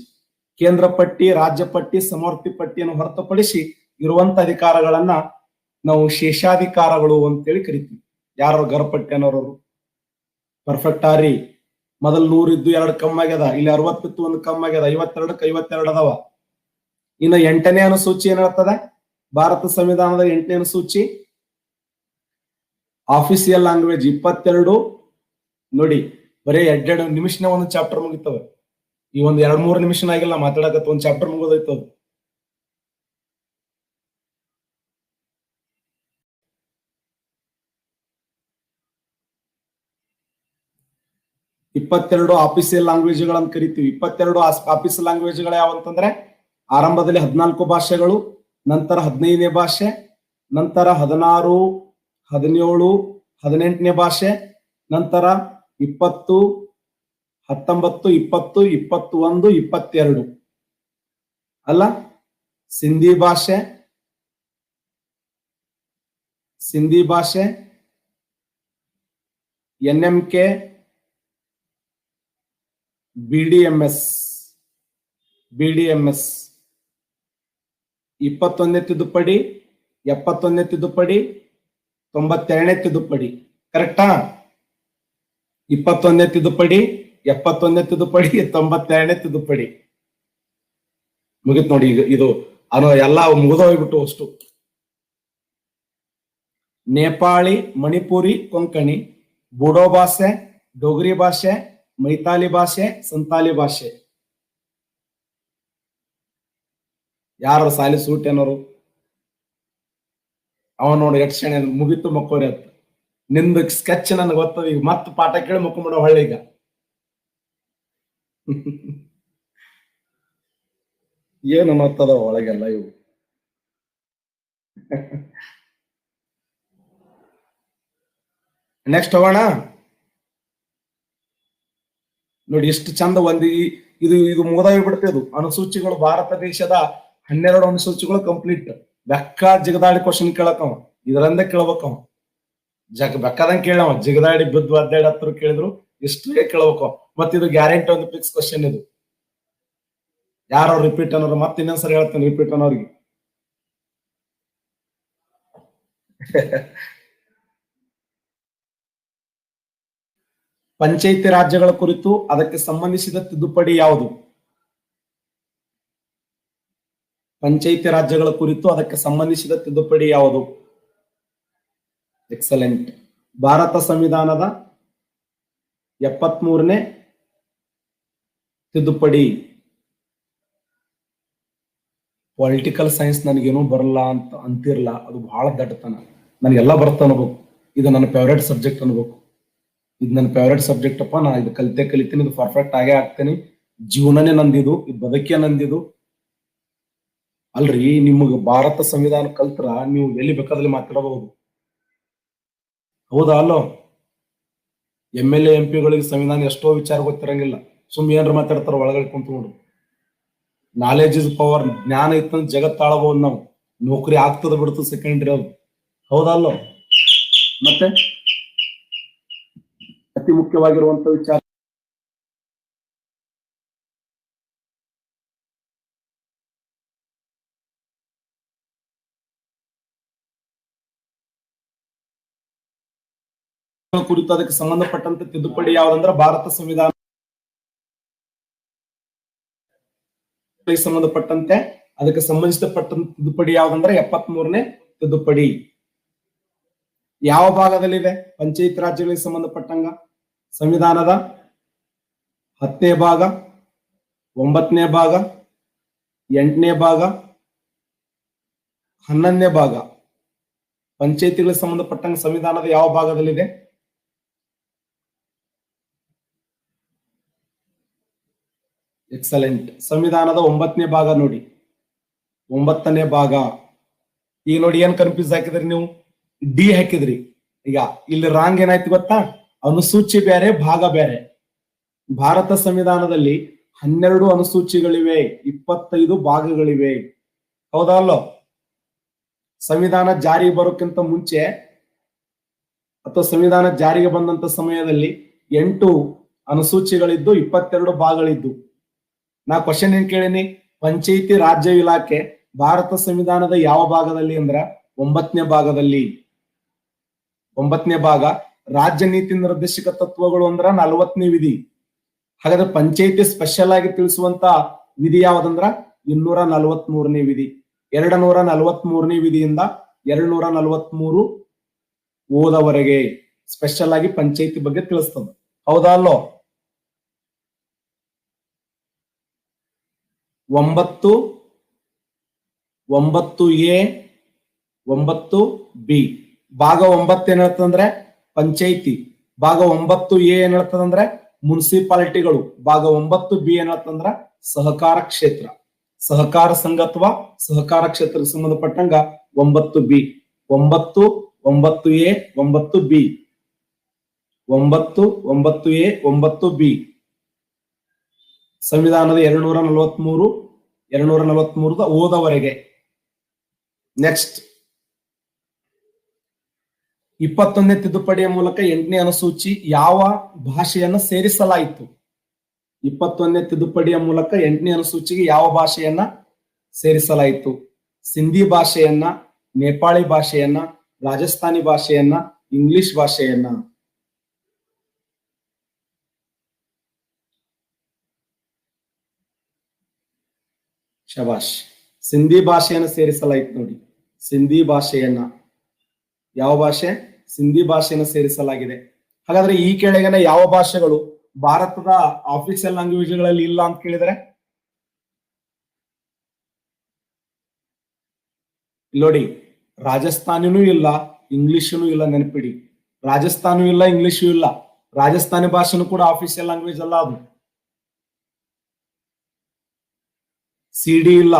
ಕೇಂದ್ರ ಪಟ್ಟಿ, ರಾಜ್ಯ ಪಟ್ಟಿ, ಸಮವರ್ತಿ ಪಟ್ಟಿಯನ್ನು ಹೊರತುಪಡಿಸಿ ಇರುವಂತ ಅಧಿಕಾರಗಳನ್ನ ನಾವು ಶೇಷಾಧಿಕಾರಗಳು ಅಂತೇಳಿ ಕರಿತೀವಿ. ಯಾರು? ಗರ್ಪಟ್ಟಿ ಅನ್ನೋರು. ಪರ್ಫೆಕ್ಟ್ ಆರಿ. ಮೊದಲು 100 ಇದ್ದು 2 ಕಮ್ಮಿ ಆಗ್ಯದ, ಇಲ್ಲಿ 60 ಇತ್ತು 1 ಕಮ್ಮಿ ಆಗ್ಯದ, 52ಕ್ಕೆ 52 ಅದಾವ. ಇನ್ನು 8ನೇ ಅನುಸೂಚಿ ಏನ್ ಹೇಳ್ತದೆ? ಭಾರತ ಸಂವಿಧಾನದ 8ನೇ ಅನುಸೂಚಿ ಆಫೀಸಿಯಲ್ ಲ್ಯಾಂಗ್ವೇಜ್ 22. ನೋಡಿ, ಬರೀ 2 ನಿಮಿಷನ ಒಂದು ಚಾಪ್ಟರ್ ಮುಗಿತವೆ. ಈ ಒಂದು 2-3 ನಿಮಿಷನ ಆಗಿಲ್ಲ ಮಾತಾಡಕತ್ತ, ಒಂದು ಚಾಪ್ಟರ್ ಮುಗೋದೈತದ. ಇಪ್ಪತ್ತೆರಡು ಆಫೀಸಿಯಲ್ ಲ್ಯಾಂಗ್ವೇಜ್ಗಳಂತ ಕರಿತೀವಿ. 22 ಆಫೀಸ್ ಲ್ಯಾಂಗ್ವೇಜ್ಗಳು ಯಾವಂತಂದ್ರೆ ಆರಂಭದಲ್ಲಿ 14 ಭಾಷೆಗಳು, ನಂತರ 15ನೇ ಭಾಷೆ, ನಂತರ 16, 17, 18ನೇ ಭಾಷೆ, ನಂತರ 20, 19, 20, 21, 22 ಅಲ್ಲ. ಸಿಂಧಿ ಭಾಷೆ, NMK, BDMS 21ನೇ ತಿದ್ದುಪಡಿ, 71ನೇ ತಿದ್ದುಪಡಿ, 92ನೇ ತಿದ್ದುಪಡಿ. ಕರೆಕ್ಟಾ? 21ನೇ ತಿದ್ದುಪಡಿ, 71ನೇ ತಿದ್ದುಪಡಿ, 92ನೇ ತಿದ್ದುಪಡಿ ಮುಗಿತ್ ನೋಡಿ. ಈಗ ಇದು ಎಲ್ಲ ಮುಗಿದೋಗ್ಬಿಟ್ಟು ಅಷ್ಟು. ನೇಪಾಳಿ, ಮಣಿಪುರಿ, ಕೊಂಕಣಿ, ಬೂಡೋ ಭಾಷೆ, ಡೋಗ್ರಿ ಭಾಷೆ, ಮೈತಾಲಿ ಭಾಷೆ, ಸಂತಾಲಿ ಭಾಷೆ. ಯಾರು ಸಾಲಿ ಸೂಟ್ ಏನೋರು ಅವ ನೋಡಿ ಯಕ್ಷಣೆ ಮುಗಿತು ಮಕ್ಕೋರಿ ಅಂತ. ನಿಂದು ಸ್ಕೆಚ್ ನನ್ಗೆ ಗೊತ್ತದ. ಈಗ ಮತ್ತೆ ಪಾಠ ಕೇಳಿ ಮಕ್ಕೊಂಬಿಡೋ ಹೊಳ್ಳಿ ಈಗ. ಏನು ಅನ್ನೋತ್ತದ ಒಳಗೆಲ್ಲ ಇವು. ನೆಕ್ಸ್ಟ್ ಹೋಗೋಣ ನೋಡಿ. ಎಷ್ಟು ಚಂದ ಇದು ಮುಗಿದೋಗ್ಬಿಡ್ತೇದು ಅನುಸೂಚಿಗಳು. ಭಾರತ ದೇಶದ 12 ಅನುಸೂಚಿಗಳು ಕಂಪ್ಲೀಟ್. ಬೆಕ್ಕ ಜಿಗದಾಡಿ ಕ್ವಶನ್ ಕೇಳಕವ, ಇದರಂದ ಕೇಳ್ಬೇಕವ. ಬೆಕ್ಕದಂಗ ಕೇಳವ, ಜಿಗದಾಡಿ ಬಿದ್ದು ಅದ್ದಾಡಿ ಹತ್ರ ಕೇಳಿದ್ರು ಇಷ್ಟೇ ಕೇಳ್ಬೇಕು. ಮತ್ತಿದು ಗ್ಯಾರಂಟಿ ಒಂದು ಫಿಕ್ಸ್ ಕ್ವಶನ್. ಇದು ಯಾರು ರಿಪೀಟ್ ಅನ್ನೋರು ಮತ್ತೆ ಇನ್ನೊಂದ್ಸರಿ ಹೇಳ್ತೇನೆ, ರಿಪೀಟ್ ಅನ್ನೋರಿಗೆ. ಪಂಚಾಯಿತಿ ರಾಜ್ಯಗಳ ಕುರಿತು ಅದಕ್ಕೆ ಸಂಬಂಧಿಸಿದ ತಿದ್ದುಪಡಿ ಯಾವುದು? ಪಂಚಾಯಿತಿ ರಾಜ್ಯಗಳ ಕುರಿತು ಅದಕ್ಕೆ ಸಂಬಂಧಿಸಿದ ತಿದ್ದುಪಡಿ ಯಾವುದು? ಎಕ್ಸಲೆಂಟ್. ಭಾರತ ಸಂವಿಧಾನದ 73ನೇ ತಿದ್ದುಪಡಿ. ಪೊಲಿಟಿಕಲ್ ಸೈನ್ಸ್ ನನಗೇನು ಬರಲ್ಲ ಅಂತ ಅಂತಿರ್ಲ, ಅದು ಬಹಳ ದಡ್ಡತನ. ನನಗೆಲ್ಲ ಬರ್ತ ಅನ್ಬೇಕು. ಇದು ನನ್ನ ಫೇವ್ರೇಟ್ ಸಬ್ಜೆಕ್ಟ್ ಅನ್ಬೇಕು. ಇದು ನನ್ನ ಫೇವ್ರೇಟ್ ಸಬ್ಜೆಕ್ಟ್ ಅಪ್ಪ. ನಾ ಇದು ಕಲಿತೀನಿ, ಇದು ಪರ್ಫೆಕ್ಟ್ ಆಗೇ ಆಗ್ತೇನೆ. ಜೀವನನೇ ನಂದಿದು, ಇದು ಬದುಕೇ ನಂದಿದು. ಅಲ್ರಿ, ನಿಮಗೆ ಭಾರತ ಸಂವಿಧಾನ ಕಲ್ತ್ರ ನೀವು ಎಲ್ಲಿ ಬೇಕಾದಲ್ಲಿ ಮಾತಾಡಬಹುದು. ಹೌದಾ ಅಲ್ಲೋ? MLA MP ಗಳಿಗೆ ಸಂವಿಧಾನ ಎಷ್ಟೋ ವಿಚಾರ ಗೊತ್ತಿರಂಗಿಲ್ಲ. ಸುಮ್ಮನೆ ಏನ್ರ ಮಾತಾಡ್ತಾರ ಒಳಗಡೆ ಕುಂತ್ಕೊಂಡು. Knowledge is power. ಜ್ಞಾನ ಇತ್ತಂದ್ರೆ ಜಗತ್ ಆಳಬಹುದು ನಾವು. ನೌಕರಿ ಆಗ್ತದ ಬಿಡ್ತದ ಸೆಕೆಂಡ್ರಿ ಅದು. ಹೌದಲ್ಲೋ? ಮತ್ತೆ ಅತಿ ಮುಖ್ಯವಾಗಿರುವಂತ ವಿಚಾರ ಕುರಿತು ಅದಕ್ಕೆ ಸಂಬಂಧಪಟ್ಟಂತೆ ತಿದ್ದುಪಡಿ ಯಾವುದಂದ್ರೆ ಭಾರತ ಸಂವಿಧಾನ ಸಂಬಂಧಪಟ್ಟಂತೆ ಅದಕ್ಕೆ ಸಂಬಂಧಿಸಪಟ್ಟಂತೆ ತಿದ್ದುಪಡಿ ಯಾವುದಂದ್ರೆ 73ನೇ ತಿದ್ದುಪಡಿ. ಯಾವ ಭಾಗದಲ್ಲಿದೆ? ಪಂಚಾಯತ್ ರಾಜ್ಯಗಳಿಗೆ ಸಂಬಂಧಪಟ್ಟಂಗ ಸಂವಿಧಾನದ 10ನೇ ಭಾಗ, 9ನೇ ಭಾಗ, 8ನೇ ಭಾಗ, 11ನೇ ಭಾಗ. ಪಂಚಾಯತಿಗಳಿಗೆ ಸಂಬಂಧಪಟ್ಟಂಗ ಸಂವಿಧಾನದ ಯಾವ ಭಾಗದಲ್ಲಿದೆ? ಎಕ್ಸಲೆಂಟ್. ಸಂವಿಧಾನದ 9ನೇ ಭಾಗ ನೋಡಿ. 9ನೇ ಭಾಗ. ಈಗ ನೋಡಿ ಏನ್ ಕನ್ಫ್ಯೂಸ್ ಹಾಕಿದ್ರಿ ನೀವು? ಡಿ ಹಾಕಿದ್ರಿ. ಈಗ ಇಲ್ಲಿ ರಾಂಗ್ ಏನಾಯ್ತು ಗೊತ್ತಾ? ಅನುಸೂಚಿ ಬೇರೆ, ಭಾಗ ಬೇರೆ. ಭಾರತ ಸಂವಿಧಾನದಲ್ಲಿ 12 ಅನುಸೂಚಿಗಳಿವೆ, 25 ಭಾಗಗಳಿವೆ. ಹೌದಾ ಅಲ್ಲೋ? ಸಂವಿಧಾನ ಜಾರಿಗೆ ಬರೋಕ್ಕಿಂತ ಮುಂಚೆ ಅಥವಾ ಸಂವಿಧಾನ ಜಾರಿಗೆ ಬಂದಂತ ಸಮಯದಲ್ಲಿ 8 ಅನುಸೂಚಿಗಳಿದ್ದು, 22 ಭಾಗಗಳಿದ್ದು. ನಾ ಕ್ವಶನ್ ಏನ್ ಕೇಳೀನಿ? ಪಂಚಾಯಿತಿ ರಾಜ್ಯ ಇಲಾಖೆ ಭಾರತ ಸಂವಿಧಾನದ ಯಾವ ಭಾಗದಲ್ಲಿ ಅಂದ್ರ 9ನೇ ಭಾಗದಲ್ಲಿ. 9ನೇ ಭಾಗ. ರಾಜ್ಯ ನೀತಿ ನಿರ್ದೇಶಕ ತತ್ವಗಳು ಅಂದ್ರ 40ನೇ ವಿಧಿ. ಹಾಗಾದ್ರೆ ಪಂಚಾಯಿತಿ ಸ್ಪೆಷಲ್ ಆಗಿ ತಿಳಿಸುವಂತ ವಿಧಿ ಯಾವ್ದಂದ್ರ 243ನೇ ವಿಧಿ. 243ನೇ ವಿಧಿಯಿಂದ 243 ಓದವರೆಗೆ ಸ್ಪೆಷಲ್ ಆಗಿ ಪಂಚಾಯಿತಿ ಬಗ್ಗೆ ತಿಳಿಸ್ತದೆ. ಹೌದಾ ಅಲ್ಲೋ? 9, 9A, 9B. ಭಾಗ 9 ಏನ್ ಹೇಳ್ತದಂದ್ರೆ ಪಂಚಾಯಿತಿ. ಭಾಗ 9A ಏನ್ ಹೇಳ್ತದಂದ್ರೆ ಮುನ್ಸಿಪಾಲಿಟಿಗಳು. ಭಾಗ 9B ಏನ್ ಹೇಳ್ತಂದ್ರ ಸಹಕಾರ ಕ್ಷೇತ್ರ, ಸಹಕಾರ ಸಂಘ ಅಥವಾ ಸಹಕಾರ ಕ್ಷೇತ್ರಕ್ಕೆ ಸಂಬಂಧಪಟ್ಟಂಗ 9B. 9, 9A, 9B. 9 9A 9B ಸಂವಿಧಾನದ 243 243 ಓದವರೆಗೆ. ನೆಕ್ಸ್ಟ್ 21ನೇ ತಿದ್ದುಪಡಿಯ ಮೂಲಕ 8ನೇ ಅನುಸೂಚಿ ಯಾವ ಭಾಷೆಯನ್ನು ಸೇರಿಸಲಾಯಿತು? 21ನೇ ತಿದ್ದುಪಡಿಯ ಮೂಲಕ 8ನೇ ಅನುಸೂಚಿಗೆ ಯಾವ ಭಾಷೆಯನ್ನ ಸೇರಿಸಲಾಯಿತು? ಸಿಂಧಿ ಭಾಷೆಯನ್ನ, ನೇಪಾಳಿ ಭಾಷೆಯನ್ನ, ರಾಜಸ್ಥಾನಿ ಭಾಷೆಯನ್ನ, ಇಂಗ್ಲಿಷ್ ಭಾಷೆಯನ್ನ? ಶಬಾಷ್, ಸಿಂಧಿ ಭಾಷೆಯನ್ನು ಸೇರಿಸಲಾಯಿತು ನೋಡಿ. ಸಿಂಧಿ ಭಾಷೆಯನ್ನ, ಯಾವ ಭಾಷೆ? ಸಿಂಧಿ ಭಾಷೆಯನ್ನು ಸೇರಿಸಲಾಗಿದೆ. ಹಾಗಾದ್ರೆ ಈ ಕೆಳಗಿನ ಯಾವ ಭಾಷೆಗಳು ಭಾರತದ ಆಫೀಸಿಯಲ್ ಲ್ಯಾಂಗ್ವೇಜ್ಗಳಲ್ಲಿ ಇಲ್ಲ ಅಂತ ಕೇಳಿದರೆ ನೋಡಿ, ರಾಜಸ್ಥಾನಿನೂ ಇಲ್ಲ, ಇಂಗ್ಲಿಷನು ಇಲ್ಲ. ನೆನಪಿಡಿ, ರಾಜಸ್ಥಾನೂ ಇಲ್ಲ, ಇಂಗ್ಲಿಷು ಇಲ್ಲ. ರಾಜಸ್ಥಾನಿ ಭಾಷೆನೂ ಕೂಡ ಆಫೀಸಿಯಲ್ ಲ್ಯಾಂಗ್ವೇಜ್ ಅಲ್ಲ. ಅದು ಸಿಡಿ ಇಲ್ಲ,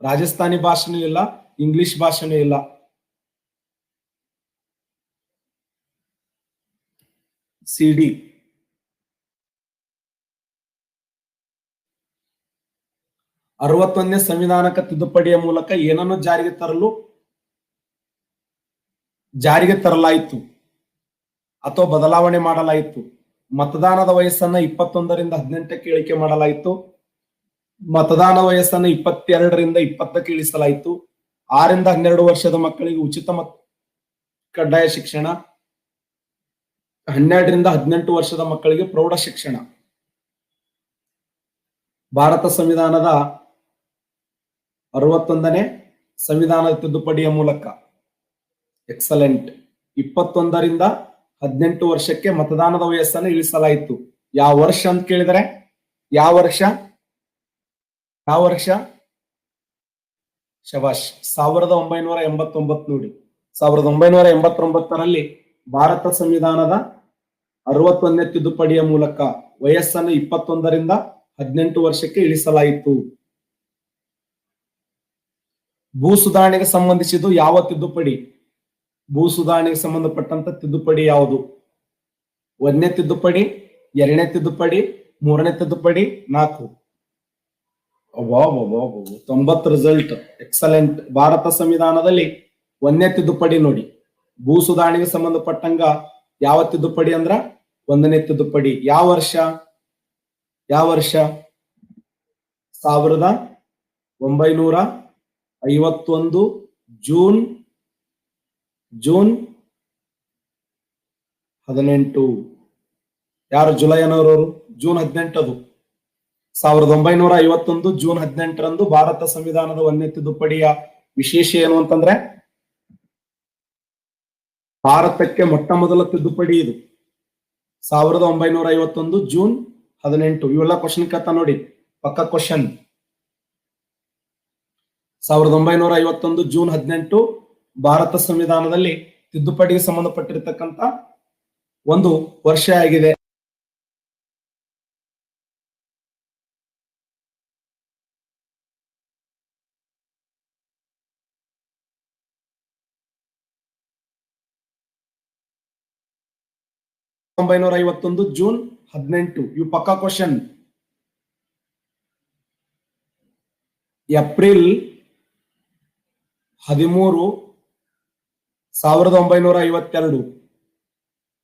ರಾಜಸ್ಥಾನಿ ಭಾಷೆನೂ ಇಲ್ಲ, ಇಂಗ್ಲಿಷ್ ಭಾಷೆನೂ ಇಲ್ಲ. ಸಿಡಿ. 61ನೇ ಸಂವಿಧಾನಕ ತಿದ್ದುಪಡಿಯ ಮೂಲಕ ಏನನ್ನು ಜಾರಿಗೆ ತರಲಾಯಿತು ಅಥವಾ ಬದಲಾವಣೆ ಮಾಡಲಾಯಿತು? ಮತದಾನದ ವಯಸ್ಸನ್ನ 21ರಿಂದ 18ಕ್ಕೆ ಇಳಿಕೆ ಮಾಡಲಾಯಿತು. ಮತದಾನ ವಯಸ್ಸನ್ನು 22ರಿಂದ 20ಕ್ಕೆ ಇಳಿಸಲಾಯಿತು. 6ರಿಂದ 12 ವರ್ಷದ ಮಕ್ಕಳಿಗೆ ಉಚಿತ ಕಡ್ಡಾಯ ಶಿಕ್ಷಣ. 12ರಿಂದ 18 ವರ್ಷದ ಮಕ್ಕಳಿಗೆ ಪ್ರೌಢ ಶಿಕ್ಷಣ. ಭಾರತ ಸಂವಿಧಾನದ 61ನೇ ಸಂವಿಧಾನದ ತಿದ್ದುಪಡಿಯ ಮೂಲಕ ಎಕ್ಸಲೆಂಟ್ 21ರಿಂದ 18 ವರ್ಷಕ್ಕೆ ಮತದಾನದ ವಯಸ್ಸನ್ನು ಇಳಿಸಲಾಯಿತು. ಯಾವ ವರ್ಷ ಅಂತ ಕೇಳಿದರೆ ಯಾವ ವರ್ಷ? ಶಬಾಷ್, 1989 ನೋಡಿ. 1989ರಲ್ಲಿ ಭಾರತ ಸಂವಿಧಾನದ 61ನೇ ತಿದ್ದುಪಡಿಯ ಮೂಲಕ ವಯಸ್ಸನ್ನು 21ರಿಂದ 18 ವರ್ಷಕ್ಕೆ ಇಳಿಸಲಾಯಿತು. ಭೂ ಸುಧಾರಣೆಗೆ ಸಂಬಂಧಿಸಿದ್ದು ಯಾವ ತಿದ್ದುಪಡಿ? ಭೂ ಸುಧಾರಣೆಗೆ ಸಂಬಂಧಪಟ್ಟಂತ ತಿದ್ದುಪಡಿ ಯಾವುದು? 1ನೇ ತಿದ್ದುಪಡಿ, 2ನೇ ತಿದ್ದುಪಡಿ, 3ನೇ ತಿದ್ದುಪಡಿ, 4? 90 ರಿಸಲ್ಟ್, ಎಕ್ಸಲೆಂಟ್. ಭಾರತ ಸಂವಿಧಾನದಲ್ಲಿ 1ನೇ ತಿದ್ದುಪಡಿ ನೋಡಿ. ಭೂ ಸುಧಾರಣೆಗೆ ಸಂಬಂಧಪಟ್ಟಂಗ ಯಾವ ತಿದ್ದುಪಡಿ ಅಂದ್ರ 1ನೇ ತಿದ್ದುಪಡಿ. ಯಾವ ವರ್ಷ? 1951 ಜೂನ್ 18. ಯಾರು ಜುಲೈ ಅನ್ನೋರು? ಜೂನ್ 18. ಅದು 1951 ಜೂನ್ 18ರಂದು ಭಾರತ ಸಂವಿಧಾನದ 1ನೇ ತಿದ್ದುಪಡಿಯ ವಿಶೇಷ ಏನು ಅಂತಂದ್ರೆ ಭಾರತಕ್ಕೆ ಮೊಟ್ಟ ಮೊದಲ ತಿದ್ದುಪಡಿ ಇದು. 1951 ಜೂನ್ 18. ಇವೆಲ್ಲ ಕ್ವಶನ್ ಕೇಳ್ತಾ ನೋಡಿ, ಪಕ್ಕ ಕ್ವಶನ್. 1951 ಜೂನ್ 18 ಭಾರತ ಸಂವಿಧಾನದಲ್ಲಿ ತಿದ್ದುಪಡಿಗೆ ಸಂಬಂಧಪಟ್ಟಿರತಕ್ಕಂತ ಒಂದು ವರ್ಷ ಆಗಿದೆ. ಜೂನ್ 18 ಇವು ಪಕ್ಕಾ ಕ್ವಶನ್. ಏಪ್ರಿಲ್ 13 1952,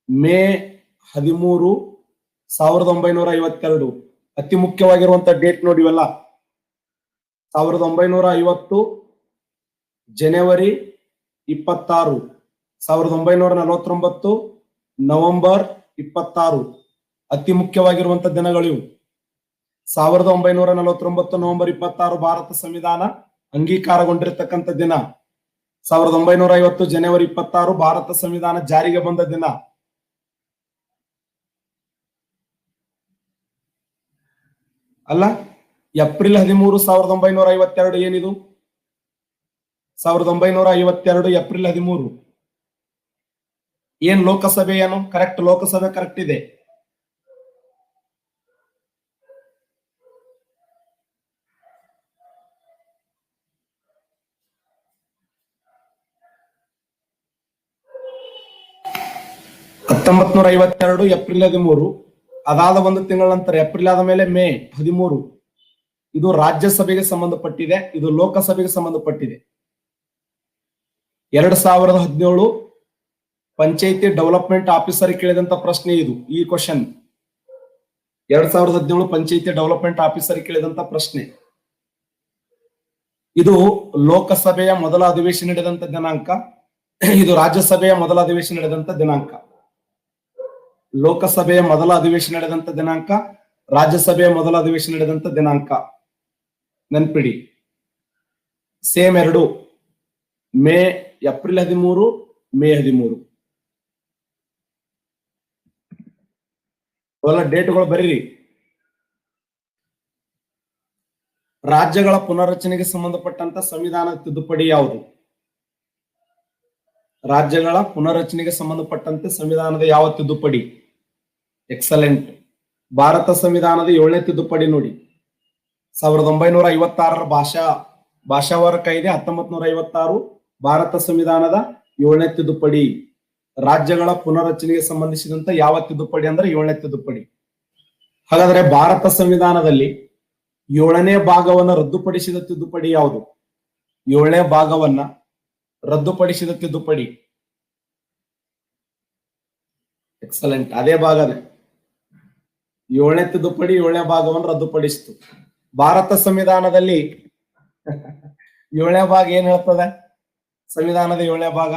ಮೇ 13 1952. ಅತಿ ಮುಖ್ಯವಾಗಿರುವಂತ ಡೇಟ್ ನೋಡಿ ಇವೆಲ್ಲ. 1950 ಜನವರಿ 26, 1949 ನವೆಂಬರ್ 26. ಅತಿ ಮುಖ್ಯವಾಗಿರುವಂತ ದಿನಗಳಿವು. 1949 ನವೆಂಬರ್ 26 ಭಾರತ ಸಂವಿಧಾನ ಅಂಗೀಕಾರಗೊಂಡಿರತಕ್ಕಂಥ ದಿನ. 1950 ಜನವರಿ 26 ಭಾರತ ಸಂವಿಧಾನ ಜಾರಿಗೆ ಬಂದ ದಿನ. ಅಲ್ಲ, ಏಪ್ರಿಲ್ 13 1952 ಏನಿದು? 1952 ಏಪ್ರಿಲ್ 13 ಏನ್ ಲೋಕಸಭೆ? ಏನು ಕರೆಕ್ಟ್? ಲೋಕಸಭೆ ಕರೆಕ್ಟ್ ಇದೆ. 1752 ಏಪ್ರಿಲ್ 13. ಅದಾದ ಒಂದು ತಿಂಗಳ ನಂತರ ಏಪ್ರಿಲ್ ಆದ ಮೇಲೆ ಮೇ 13. ಇದು ರಾಜ್ಯಸಭೆಗೆ ಸಂಬಂಧಪಟ್ಟಿದೆ, ಇದು ಲೋಕಸಭೆಗೆ ಸಂಬಂಧಪಟ್ಟಿದೆ. 2017 ಪಂಚಾಯಿತಿ ಡೆವಲಪ್ಮೆಂಟ್ ಆಫೀಸರ್ ಕೇಳಿದಂತ ಪ್ರಶ್ನೆ ಇದು. ಈ ಕ್ವಶನ್ 2017 ಪಂಚಾಯಿತಿ ಡೆವಲಪ್ಮೆಂಟ್ ಆಫೀಸರ್ ಕೇಳಿದಂತ ಪ್ರಶ್ನೆ. ಇದು ಲೋಕಸಭೆಯ ಮೊದಲ ಅಧಿವೇಶನ ನಡೆದಂತ ದಿನಾಂಕ, ಇದು ರಾಜ್ಯಸಭೆಯ ಮೊದಲ ಅಧಿವೇಶನ ನಡೆದಂತ ದಿನಾಂಕ. ಲೋಕಸಭೆಯ ಮೊದಲ ಅಧಿವೇಶನ ನಡೆದಂತ ದಿನಾಂಕ, ರಾಜ್ಯಸಭೆಯ ಮೊದಲ ಅಧಿವೇಶನ ನಡೆದಂತ ದಿನಾಂಕ ನೆನ್ಪಿಡಿ. ಸೇಮ್ ಎರಡು, ಏಪ್ರಿಲ್ 13, ಮೇ 13. ಅವೆಲ್ಲ ಡೇಟ್ಗಳು ಬರೀರಿ. ರಾಜ್ಯಗಳ ಪುನರ್ರಚನೆಗೆ ಸಂಬಂಧಪಟ್ಟಂತ ಸಂವಿಧಾನ ತಿದ್ದುಪಡಿ ಯಾವುದು? ರಾಜ್ಯಗಳ ಪುನರ್ರಚನೆಗೆ ಸಂಬಂಧಪಟ್ಟಂತೆ ಸಂವಿಧಾನದ ಯಾವ ತಿದ್ದುಪಡಿ? ಎಕ್ಸಲೆಂಟ್. ಭಾರತ ಸಂವಿಧಾನದ 7ನೇ ತಿದ್ದುಪಡಿ ನೋಡಿ. 1956 ಭಾಷಾವಾರ ಕಾಯ್ದೆ 1956 ಭಾರತ ಸಂವಿಧಾನದ 7ನೇ ತಿದ್ದುಪಡಿ. ರಾಜ್ಯಗಳ ಪುನರ್ರಚನೆಗೆ ಸಂಬಂಧಿಸಿದಂತ ಯಾವ ತಿದ್ದುಪಡಿ ಅಂದ್ರೆ 7ನೇ ತಿದ್ದುಪಡಿ. ಹಾಗಾದ್ರೆ ಭಾರತ ಸಂವಿಧಾನದಲ್ಲಿ 7ನೇ ಭಾಗವನ್ನ ರದ್ದುಪಡಿಸಿದ ತಿದ್ದುಪಡಿ ಯಾವುದು? 7ನೇ ಭಾಗವನ್ನ ರದ್ದುಪಡಿಸಿದ ತಿದ್ದುಪಡಿ. ಎಕ್ಸಲೆಂಟ್, ಅದೇ ಭಾಗನೇ 7ನೇ ತಿದ್ದುಪಡಿ 7ನೇ ಭಾಗವನ್ನು ರದ್ದುಪಡಿಸಿತು. ಭಾರತ ಸಂವಿಧಾನದಲ್ಲಿ 7ನೇ ಭಾಗ ಏನ್ ಹೇಳ್ತದೆ? ಸಂವಿಧಾನದ 7ನೇ ಭಾಗ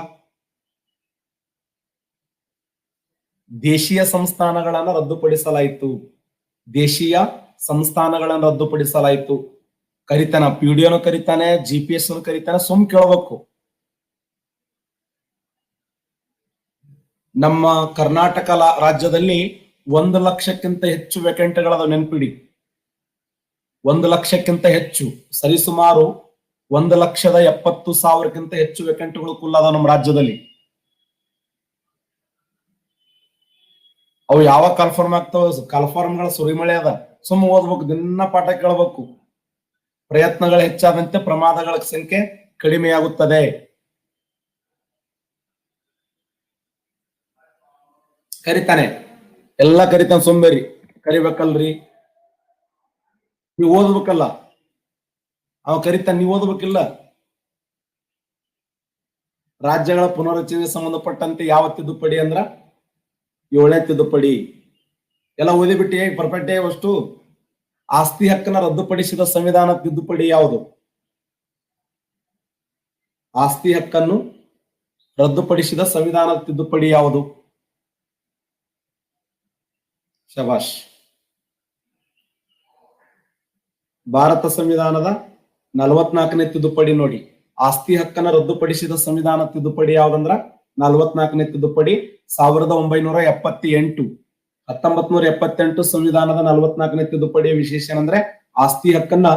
ದೇಶೀಯ ಸಂಸ್ಥಾನಗಳನ್ನ ರದ್ದುಪಡಿಸಲಾಯಿತು. ದೇಶೀಯ ಸಂಸ್ಥಾನಗಳನ್ನು ರದ್ದುಪಡಿಸಲಾಯಿತು. ಕರಿತಾನ, ಪಿಡಿಒನು ಕರಿತಾನೆ, GPS ಕರಿತಾನೆ, ಸುಮ್ ಕೇಳಬೇಕು. ನಮ್ಮ ಕರ್ನಾಟಕ ರಾಜ್ಯದಲ್ಲಿ 1 ಲಕ್ಷಕ್ಕಿಂತ ಹೆಚ್ಚು ವೇಕೆಂಟ್ಗಳದ, ನೆನ್ಪಿಡಿ. 1 ಲಕ್ಷಕ್ಕಿಂತ ಹೆಚ್ಚು, ಸರಿಸುಮಾರು 1,70,000 ಹೆಚ್ಚು ವೇಕೆಂಟ್ಗಳು ಕುಲ್ಲದ ನಮ್ಮ ರಾಜ್ಯದಲ್ಲಿ. ಅವು ಯಾವ ಕನ್ಫರ್ಮ್ ಆಗ್ತಾವ? ಕನ್ಫರ್ಮ್ಗಳ ಸುರಿಮಳೆ ಅದ. ಸುಮ್ಮ ಓದ್ಬೇಕು, ದಿನ ಪಾಠ ಕೇಳಬೇಕು. ಪ್ರಯತ್ನಗಳು ಹೆಚ್ಚಾದಂತೆ ಪ್ರಮಾದಗಳ ಸಂಖ್ಯೆ ಕಡಿಮೆಯಾಗುತ್ತದೆ. ಕರಿತಾನೆ, ಎಲ್ಲ ಕರಿತಾನೆ, ಸೋಂಬೇರಿ ಕರಿಬೇಕಲ್ರಿ, ನೀವು ಓದ್ಬೇಕಲ್ಲ. ಅವ ಕರಿತಾನೆ, ನೀವು ಓದ್ಬೇಕಿಲ್ಲ. ರಾಜ್ಯಗಳ ಪುನರ್ರಚನೆಗೆ ಸಂಬಂಧಪಟ್ಟಂತೆ ಯಾವ ತಿದ್ದುಪಡಿ ಅಂದ್ರ 7ನೇ ತಿದ್ದುಪಡಿ. ಎಲ್ಲ ಓದಿಬಿಟ್ಟಿ ಪರ್ಫೆಕ್ಟ್ ಅಷ್ಟು. ಆಸ್ತಿ ಹಕ್ಕನ್ನ ರದ್ದುಪಡಿಸಿದ ಸಂವಿಧಾನ ತಿದ್ದುಪಡಿ ಯಾವುದು? ಆಸ್ತಿ ಹಕ್ಕನ್ನು ರದ್ದುಪಡಿಸಿದ ಸಂವಿಧಾನದ ತಿದ್ದುಪಡಿ ಯಾವುದು? ಶಬಾಷ್. ಭಾರತ ಸಂವಿಧಾನದ 44ನೇ ತಿದ್ದುಪಡಿ ನೋಡಿ. ಆಸ್ತಿ ಹಕ್ಕನ್ನ ರದ್ದುಪಡಿಸಿದ ಸಂವಿಧಾನ ತಿದ್ದುಪಡಿ ಯಾವ್ದಂದ್ರ 44ನೇ ತಿದ್ದುಪಡಿ 1978. 1978 ಸಂವಿಧಾನದ 44ನೇ ತಿದ್ದುಪಡಿಯ ವಿಶೇಷ ಏನಂದ್ರೆ ಆಸ್ತಿ ಹಕ್ಕನ್ನ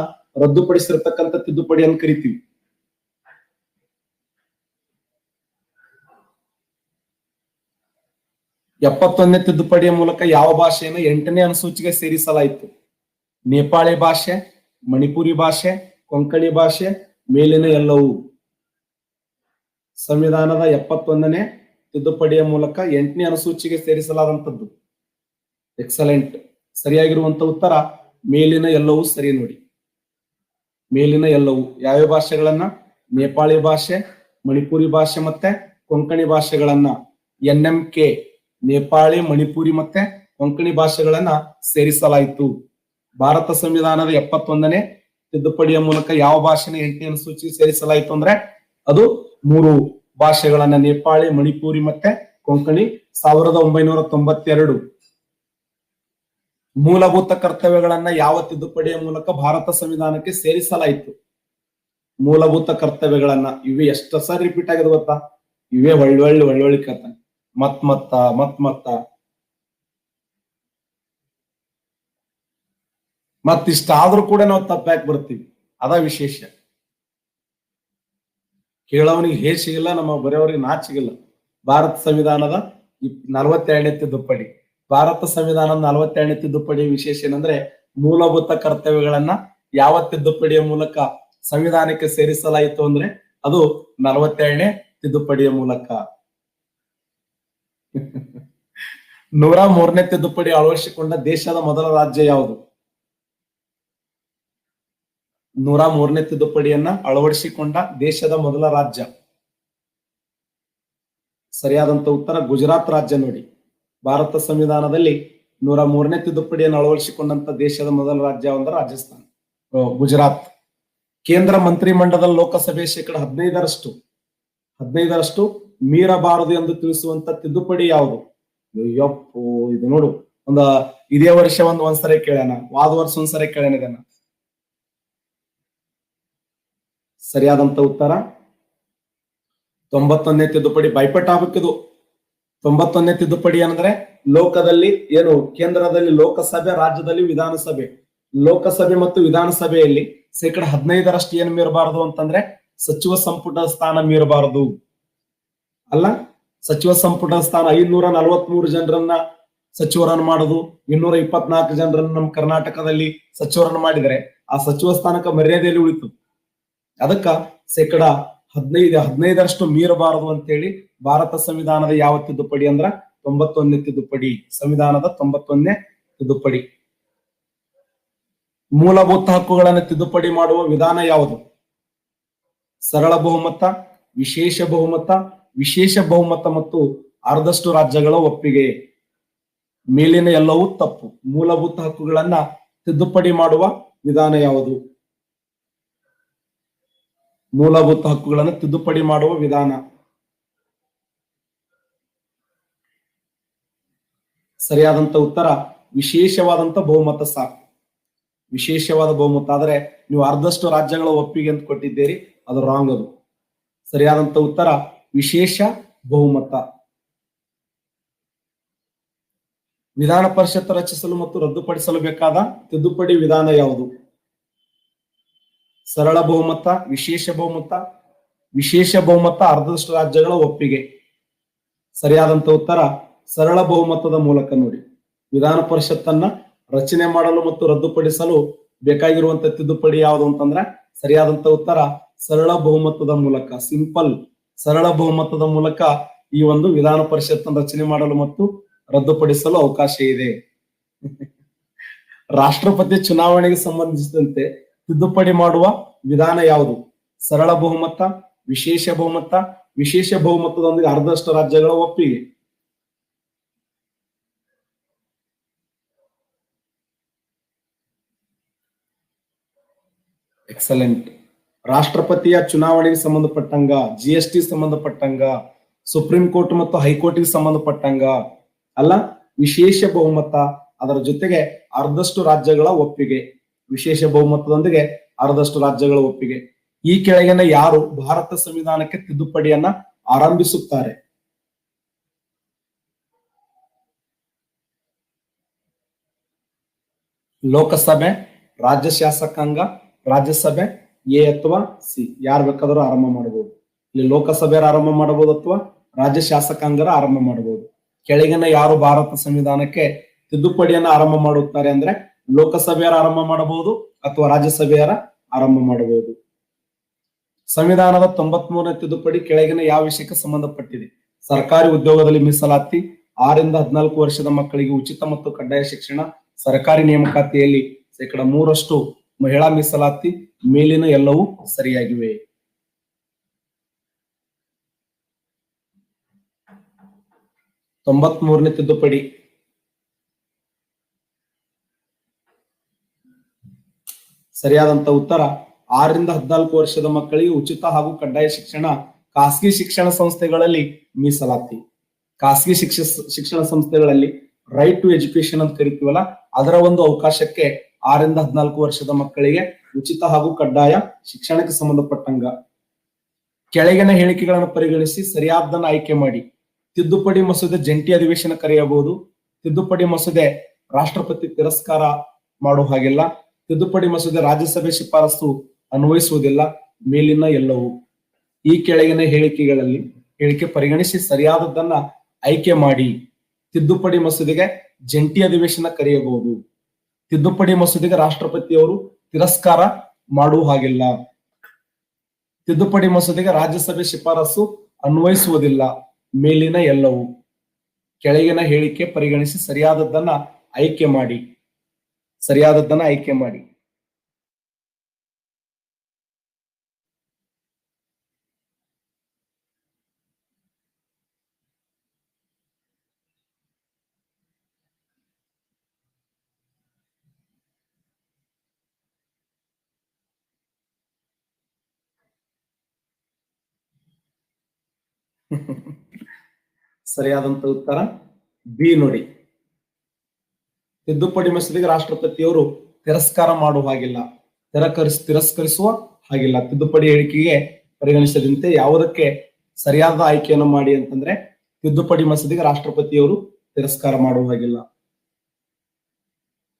ರದ್ದುಪಡಿಸಿರ್ತಕ್ಕಂಥ ತಿದ್ದುಪಡಿ ಅಂತ ಕರಿತೀವಿ. ಎಪ್ಪತ್ತೊಂದನೇ ತಿದ್ದುಪಡಿಯ ಮೂಲಕ ಯಾವ ಭಾಷೆಯನ್ನು 8ನೇ ಅನುಸೂಚಿಗೆ ಸೇರಿಸಲಾಯಿತು? ನೇಪಾಳಿ ಭಾಷೆ, ಮಣಿಪುರಿ ಭಾಷೆ, ಕೊಂಕಣಿ ಭಾಷೆ, ಮೇಲಿನ ಎಲ್ಲವೂ. ಸಂವಿಧಾನದ 71ನೇ ತಿದ್ದುಪಡಿಯ ಮೂಲಕ 8ನೇ ಅನುಸೂಚಿಗೆ ಸೇರಿಸಲಾದಂಥದ್ದು. ಎಕ್ಸಲೆಂಟ್. ಸರಿಯಾಗಿರುವಂತ ಉತ್ತರ ಮೇಲಿನ ಎಲ್ಲವೂ ಸರಿ ನೋಡಿ. ಮೇಲಿನ ಎಲ್ಲವೂ ಯಾವ್ಯಾವ ಭಾಷೆಗಳನ್ನ? ನೇಪಾಳಿ ಭಾಷೆ, ಮಣಿಪುರಿ ಭಾಷೆ ಮತ್ತೆ ಕೊಂಕಣಿ ಭಾಷೆಗಳನ್ನ NMK ನೇಪಾಳಿ, ಮಣಿಪುರಿ ಮತ್ತೆ ಕೊಂಕಣಿ ಭಾಷೆಗಳನ್ನ ಸೇರಿಸಲಾಯಿತು. ಭಾರತ ಸಂವಿಧಾನದ 71ನೇ ತಿದ್ದುಪಡಿಯ ಮೂಲಕ ಯಾವ ಭಾಷೆನ 8ನೇ ಅನುಸೂಚಿಗೆ ಸೇರಿಸಲಾಯಿತು ಅಂದ್ರೆ ಅದು 3 ಭಾಷೆಗಳನ್ನ, ನೇಪಾಳಿ, ಮಣಿಪುರಿ ಮತ್ತೆ ಕೊಂಕಣಿ. 1992 ಮೂಲಭೂತ ಕರ್ತವ್ಯಗಳನ್ನ ಯಾವ ತಿದ್ದುಪಡಿಯ ಮೂಲಕ ಭಾರತ ಸಂವಿಧಾನಕ್ಕೆ ಸೇರಿಸಲಾಯಿತು? ಮೂಲಭೂತ ಕರ್ತವ್ಯಗಳನ್ನ. ಇವೆ ಎಷ್ಟು ಸರಿ ರಿಪೀಟ್ ಆಗಿದೆ ಗೊತ್ತಾ? ಇವೇ ಒಳ್ಳೊಳ್ಳೆ ಕೇಳ್ತಾನೆ ಮತ್ತಿಷ್ಟಾದ್ರೂ ಕೂಡ ನಾವು ತಪ್ಪಾಕ್ ಬರ್ತೀವಿ. ಅದ ವಿಶೇಷ. ಕೇಳವನಿಗೆ ಹೇ ಸಿಗಲ್ಲ, ನಮ್ಮ ಬರೆಯವರಿಗೆ ನಾಚಿಗಿಲ್ಲ. ಭಾರತ ಸಂವಿಧಾನದ 42ನೇ ತಿದ್ದುಪಡಿ. ಭಾರತ ಸಂವಿಧಾನದ 42ನೇ ತಿದ್ದುಪಡಿ ವಿಶೇಷ ಏನಂದ್ರೆ ಮೂಲಭೂತ ಕರ್ತವ್ಯಗಳನ್ನ ಯಾವ ತಿದ್ದುಪಡಿಯ ಮೂಲಕ ಸಂವಿಧಾನಕ್ಕೆ ಸೇರಿಸಲಾಯಿತು ಅಂದ್ರೆ ಅದು 42ನೇ ತಿದ್ದುಪಡಿಯ ಮೂಲಕ. 103ನೇ ತಿದ್ದುಪಡಿ ಅಳವಡಿಸಿಕೊಂಡ ದೇಶದ ಮೊದಲ ರಾಜ್ಯ ಯಾವುದು? 103ನೇ ತಿದ್ದುಪಡಿಯನ್ನ ಅಳವಡಿಸಿಕೊಂಡ ದೇಶದ ಮೊದಲ ರಾಜ್ಯ. ಸರಿಯಾದಂತ ಉತ್ತರ ಗುಜರಾತ್ ರಾಜ್ಯ. ನೋಡಿ, ಭಾರತ ಸಂವಿಧಾನದಲ್ಲಿ 103ನೇ ತಿದ್ದುಪಡಿಯನ್ನು ಅಳವಡಿಸಿಕೊಂಡಂತ ದೇಶದ ಮೊದಲ ರಾಜ್ಯ ಅಂದ್ರೆ ರಾಜಸ್ಥಾನ, ಗುಜರಾತ್. ಕೇಂದ್ರ ಮಂತ್ರಿಮಂಡಲದ ಲೋಕಸಭೆ ಶೇಕಡ 15ರಷ್ಟು ಮೀರಬಾರದು ಎಂದು ತಿಳಿಸುವಂತ ತಿದ್ದುಪಡಿ ಯಾವುದು? ಯಪ್ಪೋ, ಇದು ನೋಡು, ಇದೇ ವರ್ಷ ಒಂದ್ಸರಿ ಕೇಳ್ಯಾನ, ವಾದ ವರ್ಷ ಒಂದ್ಸರಿ ಕೇಳ್ಯಾನ ಇದನ್ನ. ಸರಿಯಾದಂತ ಉತ್ತರ 91ನೇ ತಿದ್ದುಪಡಿ. ಬೈಪಟ್ ಆಗ್ಬೇಕಿದು. 91ನೇ ತಿದ್ದುಪಡಿ ಅಂದ್ರೆ ಲೋಕದಲ್ಲಿ ಏನು, ಕೇಂದ್ರದಲ್ಲಿ ಲೋಕಸಭೆ, ರಾಜ್ಯದಲ್ಲಿ ವಿಧಾನಸಭೆ. ಲೋಕಸಭೆ ಮತ್ತು ವಿಧಾನಸಭೆಯಲ್ಲಿ ಶೇಕಡ 15ರಷ್ಟು ಏನು ಮೀರಬಾರದು ಅಂತಂದ್ರೆ ಸಚಿವ ಸಂಪುಟ ಸ್ಥಾನ ಮೀರಬಾರದು. ಅಲ್ಲ, ಸಚಿವ ಸಂಪುಟ ಸ್ಥಾನ 543 ಜನರನ್ನ ಸಚಿವರನ್ನು ಮಾಡೋದು, 224 ಜನರನ್ನು ನಮ್ಮ ಕರ್ನಾಟಕದಲ್ಲಿ ಸಚಿವರನ್ನು ಮಾಡಿದರೆ ಆ ಸಚಿವ ಸ್ಥಾನಕ್ಕೆ ಮರ್ಯಾದೆಯಲ್ಲಿ ಉಳಿತು. ಅದಕ್ಕ ಶೇಕಡ 15ರಷ್ಟು ಮೀರಬಾರದು ಅಂತೇಳಿ ಭಾರತ ಸಂವಿಧಾನದ ಯಾವ ತಿದ್ದುಪಡಿ ಅಂದ್ರ 91ನೇ ತಿದ್ದುಪಡಿ. ಸಂವಿಧಾನದ 91ನೇ ತಿದ್ದುಪಡಿ. ಮೂಲಭೂತ ಹಕ್ಕುಗಳನ್ನು ತಿದ್ದುಪಡಿ ಮಾಡುವ ವಿಧಾನ ಯಾವುದು? ಸರಳ ಬಹುಮತ, ವಿಶೇಷ ಬಹುಮತ, ವಿಶೇಷ ಬಹುಮತ ಮತ್ತು ಅರ್ಧಷ್ಟು ರಾಜ್ಯಗಳ ಒಪ್ಪಿಗೆ. ಮೇಲಿನ ಎಲ್ಲವೂ ತಪ್ಪು. ಮೂಲಭೂತ ಹಕ್ಕುಗಳನ್ನ ತಿದ್ದುಪಡಿ ಮಾಡುವ ವಿಧಾನ ಯಾವುದು? ಮೂಲಭೂತ ಹಕ್ಕುಗಳನ್ನು ತಿದ್ದುಪಡಿ ಮಾಡುವ ವಿಧಾನ. ಸರಿಯಾದಂತ ಉತ್ತರ ವಿಶೇಷವಾದಂತ ಬಹುಮತ ಸಾಕು. ವಿಶೇಷವಾದ ಬಹುಮತ. ಆದ್ರೆ ನೀವು ಅರ್ಧಷ್ಟು ರಾಜ್ಯಗಳ ಒಪ್ಪಿಗೆ ಅಂತ ಕೊಟ್ಟಿದ್ದೀರಿ, ಅದು ರಾಂಗ್. ಅದು ಸರಿಯಾದಂತ ಉತ್ತರ ವಿಶೇಷ ಬಹುಮತ. ವಿಧಾನ ಪರಿಷತ್ ರಚಿಸಲು ಮತ್ತು ರದ್ದುಪಡಿಸಲು ಬೇಕಾದ ತಿದ್ದುಪಡಿ ವಿಧಾನ ಯಾವುದು? ಸರಳ ಬಹುಮತ, ವಿಶೇಷ ಬಹುಮತ, ವಿಶೇಷ ಬಹುಮತ, ಅರ್ಧದಷ್ಟು ರಾಜ್ಯಗಳ ಒಪ್ಪಿಗೆ. ಸರಿಯಾದಂತ ಉತ್ತರ ಸರಳ ಬಹುಮತದ ಮೂಲಕ. ನೋಡಿ, ವಿಧಾನ ಪರಿಷತ್ತನ್ನ ರಚನೆ ಮಾಡಲು ಮತ್ತು ರದ್ದುಪಡಿಸಲು ಬೇಕಾಗಿರುವಂತ ತಿದ್ದುಪಡಿ ಯಾವುದು ಅಂತಂದ್ರೆ ಸರಿಯಾದಂತ ಉತ್ತರ ಸರಳ ಬಹುಮತದ ಮೂಲಕ. ಸಿಂಪಲ್, ಸರಳ ಬಹುಮತದ ಮೂಲಕ ಈ ಒಂದು ವಿಧಾನ ಪರಿಷತ್ತನ್ನು ರಚನೆ ಮಾಡಲು ಮತ್ತು ರದ್ದುಪಡಿಸಲು ಅವಕಾಶ ಇದೆ. ರಾಷ್ಟ್ರಪತಿ ಚುನಾವಣೆಗೆ ಸಂಬಂಧಿಸಿದಂತೆ ತಿದ್ದುಪಡಿ ಮಾಡುವ ವಿಧಾನ ಯಾವುದು? ಸರಳ ಬಹುಮತ, ವಿಶೇಷ ಬಹುಮತ, ವಿಶೇಷ ಬಹುಮತದೊಂದಿಗೆ ಅರ್ಧದಷ್ಟು ರಾಜ್ಯಗಳ ಒಪ್ಪಿಗೆ. ಎಕ್ಸಲೆಂಟ್. ರಾಷ್ಟ್ರಪತಿಯ ಚುನಾವಣೆಗೆ ಸಂಬಂಧಪಟ್ಟಂಗ, GST ಸಂಬಂಧಪಟ್ಟಂಗ, ಸುಪ್ರೀಂ ಕೋರ್ಟ್ ಮತ್ತು ಹೈಕೋರ್ಟ್ಗೆ ಸಂಬಂಧಪಟ್ಟಂಗ ಅಲ್ಲ, ವಿಶೇಷ ಬಹುಮತ, ಅದರ ಜೊತೆಗೆ ಅರ್ಧದಷ್ಟು ರಾಜ್ಯಗಳ ಒಪ್ಪಿಗೆ. ವಿಶೇಷ ಬಹುಮತದೊಂದಿಗೆ ಅರ್ಧದಷ್ಟು ರಾಜ್ಯಗಳ ಒಪ್ಪಿಗೆ. ಈ ಕೆಳಗಿನ ಯಾರು ಭಾರತ ಸಂವಿಧಾನಕ್ಕೆ ತಿದ್ದುಪಡಿಯನ್ನ ಆರಂಭಿಸುತ್ತಾರೆ? ಲೋಕಸಭೆ, ರಾಜ್ಯ ಶಾಸಕಾಂಗ, ರಾಜ್ಯಸಭೆ, ಎ ಅಥವಾ ಸಿ. ಯಾರು ಬೇಕಾದರೂ ಆರಂಭ ಮಾಡಬಹುದು. ಇಲ್ಲಿ ಲೋಕಸಭೆ ಆರಂಭ ಮಾಡಬಹುದು ಅಥವಾ ರಾಜ್ಯ ಶಾಸಕಾಂಗರ ಆರಂಭ ಮಾಡಬಹುದು. ಕೆಳಗಿನ ಯಾರು ಭಾರತ ಸಂವಿಧಾನಕ್ಕೆ ತಿದ್ದುಪಡಿಯನ್ನ ಆರಂಭ ಮಾಡುತ್ತಾರೆ ಅಂದ್ರೆ ಲೋಕಸಭೆಯರ ಆರಂಭ ಮಾಡಬಹುದು ಅಥವಾ ರಾಜ್ಯಸಭೆಯರ ಆರಂಭ ಮಾಡಬಹುದು. ಸಂವಿಧಾನದ 93ನೇ ತಿದ್ದುಪಡಿ ಕೆಳಗಿನ ಯಾವ ವಿಷಯಕ್ಕೆ ಸಂಬಂಧಪಟ್ಟಿದೆ? ಸರ್ಕಾರಿ ಉದ್ಯೋಗದಲ್ಲಿ ಮೀಸಲಾತಿ, 6 ರಿಂದ 14 ವರ್ಷದ ಮಕ್ಕಳಿಗೆ ಉಚಿತ ಮತ್ತು ಕಡ್ಡಾಯ ಶಿಕ್ಷಣ, ಸರ್ಕಾರಿ ನೇಮಕಾತಿಯಲ್ಲಿ ಶೇಕಡ 3ರಷ್ಟು ಮಹಿಳಾ ಮೀಸಲಾತಿ. ಮೇಲಿನ ಎಲ್ಲವೂ ಸರಿಯಾಗಿವೆ. ತೊಂಬತ್ಮೂರನೇ ತಿದ್ದುಪಡಿ. ಸರಿಯಾದಂತ ಉತ್ತರ 6 ರಿಂದ 14 ವರ್ಷದ ಮಕ್ಕಳಿಗೆ ಉಚಿತ ಹಾಗೂ ಕಡ್ಡಾಯ ಶಿಕ್ಷಣ, ಖಾಸಗಿ ಶಿಕ್ಷಣ ಸಂಸ್ಥೆಗಳಲ್ಲಿ ಮೀಸಲಾತಿ. ಖಾಸಗಿ ಶಿಕ್ಷಣ ಸಂಸ್ಥೆಗಳಲ್ಲಿ ರೈಟ್ ಟು ಎಜುಕೇಶನ್ ಅಂತ ಕರಿತೀವಲ್ಲ, ಅದರ ಒಂದು ಅವಕಾಶಕ್ಕೆ 6 ರಿಂದ 14 ವರ್ಷದ ಮಕ್ಕಳಿಗೆ ಉಚಿತ ಹಾಗೂ ಕಡ್ಡಾಯ ಶಿಕ್ಷಣಕ್ಕೆ ಸಂಬಂಧಪಟ್ಟಂಗ. ಕೆಳಗಿನ ಹೇಳಿಕೆಗಳನ್ನು ಪರಿಗಣಿಸಿ ಸರಿಯಾದದನ್ನು ಆಯ್ಕೆ ಮಾಡಿ. ತಿದ್ದುಪಡಿ ಮಸೂದೆ ಜಂಟಿ ಅಧಿವೇಶನ ಕರೆಯಬಹುದು. ತಿದ್ದುಪಡಿ ಮಸೂದೆ ರಾಷ್ಟ್ರಪತಿ ತಿರಸ್ಕಾರ ಮಾಡುವ ಹಾಗಿಲ್ಲ. ತಿದ್ದುಪಡಿ ಮಸೂದೆ ರಾಜ್ಯಸಭೆ ಶಿಫಾರಸು ಅನ್ವಯಿಸುವುದಿಲ್ಲ. ಮೇಲಿನ ಎಲ್ಲವೂ. ಈ ಕೆಳಗಿನ ಹೇಳಿಕೆ ಪರಿಗಣಿಸಿ ಸರಿಯಾದದನ್ನ ಆಯ್ಕೆ ಮಾಡಿ. ತಿದ್ದುಪಡಿ ಮಸೂದೆಗೆ ಜಂಟಿ ಅಧಿವೇಶನ ಕರೆಯಬಹುದು. ತಿದ್ದುಪಡಿ ಮಸೂದೆಗೆ ರಾಷ್ಟ್ರಪತಿಯವರು ತಿರಸ್ಕಾರ ಮಾಡುವ ಹಾಗಿಲ್ಲ. ತಿದ್ದುಪಡಿ ಮಸೂದೆಗೆ ರಾಜ್ಯಸಭೆ ಶಿಫಾರಸು ಅನ್ವಯಿಸುವುದಿಲ್ಲ. ಮೇಲಿನ ಎಲ್ಲವೂ. ಕೆಳಗಿನ ಹೇಳಿಕೆ ಪರಿಗಣಿಸಿ ಸರಿಯಾದದ್ದನ್ನ ಆಯ್ಕೆ ಮಾಡಿ. ಸರಿಯಾದದ್ದನ್ನ ಆಯ್ಕೆ ಮಾಡಿ. ಸರಿಯಾದಂತ ಉತ್ತರ ಬಿ ನೋಡಿ. ತಿದ್ದುಪಡಿ ಮಸೂದೆಗೆ ರಾಷ್ಟ್ರಪತಿಯವರು ತಿರಸ್ಕಾರ ಮಾಡುವ ಹಾಗಿಲ್ಲ, ತಿರಸ್ಕರಿಸುವ ಹಾಗಿಲ್ಲ. ತಿದ್ದುಪಡಿ ಹೇಳಿಕೆಗೆ ಪರಿಗಣಿಸದಂತೆ ಯಾವುದಕ್ಕೆ ಸರಿಯಾದ ಆಯ್ಕೆಯನ್ನು ಮಾಡಿ ಅಂತಂದ್ರೆ ತಿದ್ದುಪಡಿ ಮಸೂದೆಗೆ ರಾಷ್ಟ್ರಪತಿಯವರು ತಿರಸ್ಕಾರ ಮಾಡುವ ಹಾಗಿಲ್ಲ.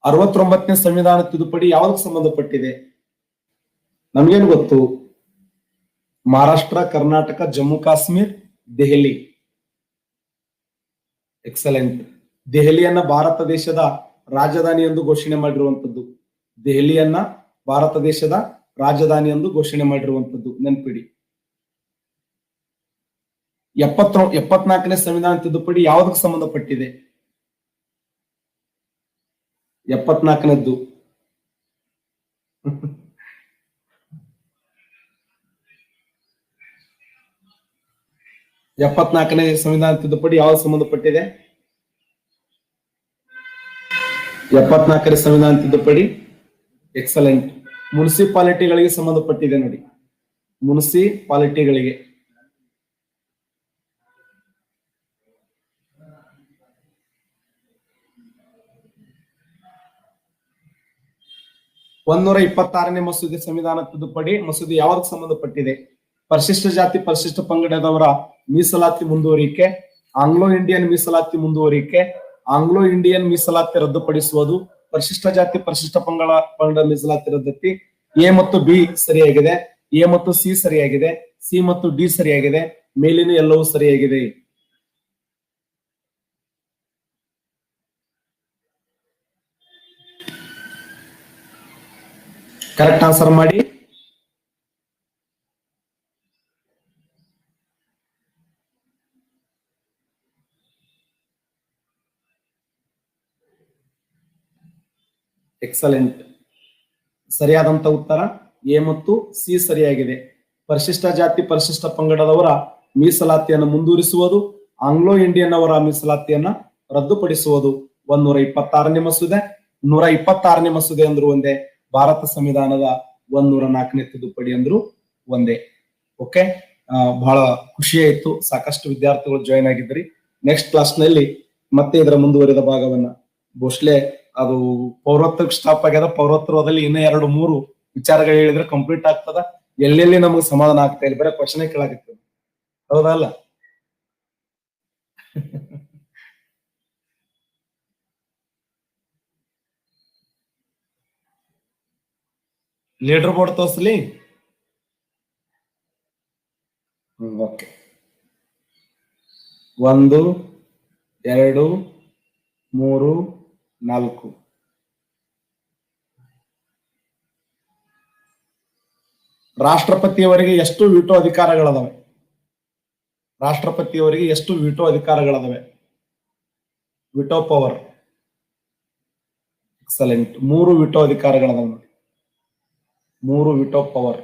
69ನೇ ಸಂವಿಧಾನ ತಿದ್ದುಪಡಿ ಯಾವುದಕ್ಕೆ ಸಂಬಂಧಪಟ್ಟಿದೆ? ನಮ್ಗೇನು ಗೊತ್ತು? ಮಹಾರಾಷ್ಟ್ರ, ಕರ್ನಾಟಕ, ಜಮ್ಮು ಕಾಶ್ಮೀರ್, ದೆಹಲಿ. ಎಕ್ಸಲೆಂಟ್. ದೆಹಲಿಯನ್ನ ಭಾರತ ದೇಶದ ರಾಜಧಾನಿ ಎಂದು ಘೋಷಣೆ ಮಾಡಿರುವಂತದ್ದು. ದೆಹಲಿಯನ್ನ ಭಾರತ ದೇಶದ ರಾಜಧಾನಿ ಎಂದು ಘೋಷಣೆ ಮಾಡಿರುವಂತದ್ದು, ನೆನ್ಪಿಡಿ. 74ನೇ ಸಂವಿಧಾನ ತಿದ್ದುಪಡಿ ಯಾವುದಕ್ಕೆ ಸಂಬಂಧಪಟ್ಟಿದೆ? 74ನೇದ್ದು 74ನೇ ಸಂವಿಧಾನ ತಿದ್ದುಪಡಿ ಯಾವ್ದು ಸಂಬಂಧಪಟ್ಟಿದೆ? 74ನೇ ಸಂವಿಧಾನ ತಿದ್ದುಪಡಿ ಎಕ್ಸಲೆಂಟ್, ಮುನ್ಸಿಪಾಲಿಟಿಗಳಿಗೆ ಸಂಬಂಧಪಟ್ಟಿದೆ ನೋಡಿ. ಮುನ್ಸಿಪಾಲಿಟಿಗಳಿಗೆ. ಒಂದೂರ 26ನೇ ಮಸೂದೆ ಸಂವಿಧಾನ ತಿದ್ದುಪಡಿ ಮಸೂದೆ ಯಾವ್ದಕ್ಕೆ ಸಂಬಂಧಪಟ್ಟಿದೆ? ಪರಿಶಿಷ್ಟ ಜಾತಿ ಪರಿಶಿಷ್ಟ ಪಂಗಡದವರ ಮೀಸಲಾತಿ ಮುಂದುವರಿಕೆ, ಆಂಗ್ಲೋ ಇಂಡಿಯನ್ ಮೀಸಲಾತಿ ಮುಂದುವರಿಕೆ, ಆಂಗ್ಲೋ ಇಂಡಿಯನ್ ಮೀಸಲಾತಿ ರದ್ದುಪಡಿಸುವುದು, ಪರಿಶಿಷ್ಟ ಜಾತಿ ಪರಿಶಿಷ್ಟ ಪಂಗಡ ಮೀಸಲಾತಿ ರದ್ದತಿ. ಎ ಮತ್ತು ಬಿ ಸರಿಯಾಗಿದೆ, ಎ ಮತ್ತು ಸಿ ಸರಿಯಾಗಿದೆ, ಸಿ ಮತ್ತು ಡಿ ಸರಿಯಾಗಿದೆ, ಮೇಲಿನ ಎಲ್ಲವೂ ಸರಿಯಾಗಿದೆ. ಕರೆಕ್ಟ್ ಆನ್ಸರ್ ಮಾಡಿ. ಎಕ್ಸಲೆಂಟ್. ಸರಿಯಾದಂತ ಉತ್ತರ ಎ ಮತ್ತು ಸಿ ಸರಿಯಾಗಿದೆ. ಪರಿಶಿಷ್ಟ ಜಾತಿ ಪರಿಶಿಷ್ಟ ಪಂಗಡದವರ ಮೀಸಲಾತಿಯನ್ನು ಮುಂದುವರಿಸುವುದು, ಆಂಗ್ಲೋ ಇಂಡಿಯನ್ ಅವರ ಮೀಸಲಾತಿಯನ್ನ ರದ್ದುಪಡಿಸುವುದು 126ನೇ ಮಸೂದೆ. 126ನೇ ಮಸೂದೆ ಅಂದ್ರು ಒಂದೇ, ಭಾರತ ಸಂವಿಧಾನದ 104ನೇ ತಿದ್ದುಪಡಿ ಅಂದ್ರು ಒಂದೇ. ಓಕೆ, ಬಹಳ ಖುಷಿ ಆಯ್ತು. ಸಾಕಷ್ಟು ವಿದ್ಯಾರ್ಥಿಗಳು ಜಾಯಿನ್ ಆಗಿದ್ರಿ. ನೆಕ್ಸ್ಟ್ ಕ್ಲಾಸ್ ನಲ್ಲಿ ಮತ್ತೆ ಇದರ ಮುಂದುವರಿದ ಭಾಗವನ್ನ ಬೋಸ್ಲೆ ಅದು ಪೌರತ್ವಕ್ಕೆ ಸ್ಟಾಪ್ ಆಗ್ಯದ. ಪೌರತ್ವದಲ್ಲಿ ಇನ್ನೂ 2-3 ವಿಚಾರಗಳು ಹೇಳಿದ್ರೆ ಕಂಪ್ಲೀಟ್ ಆಗ್ತದ. ಎಲ್ಲೆಲ್ಲಿ ನಮಗೆ ಸಮಾಧಾನ ಆಗ್ತಾ ಇಲ್ಲ, ಬರೀ ಕ್ವಶನ್ ಕೇಳಾಕತ್ತದ. ಹೌದಲ್ಲ? ಲೀಡರ್ ಬೋರ್ಡ್ ತೋರಿಸ್ಲಿ. ಓಕೆ, 1 2 3 4. ರಾಷ್ಟ್ರಪತಿಯವರಿಗೆ ಎಷ್ಟು ವಿಟೋ ಅಧಿಕಾರಗಳದಾವೆ? ರಾಷ್ಟ್ರಪತಿಯವರಿಗೆ ಎಷ್ಟು ವಿಟೋ ಅಧಿಕಾರಗಳದಾವೆ? Veto power. ಎಕ್ಸಲೆಂಟ್. 3 ವಿಟೋ ಅಧಿಕಾರಗಳದಾವೆ ನೋಡಿ. 3 ವಿಟೋ ಪವರ್.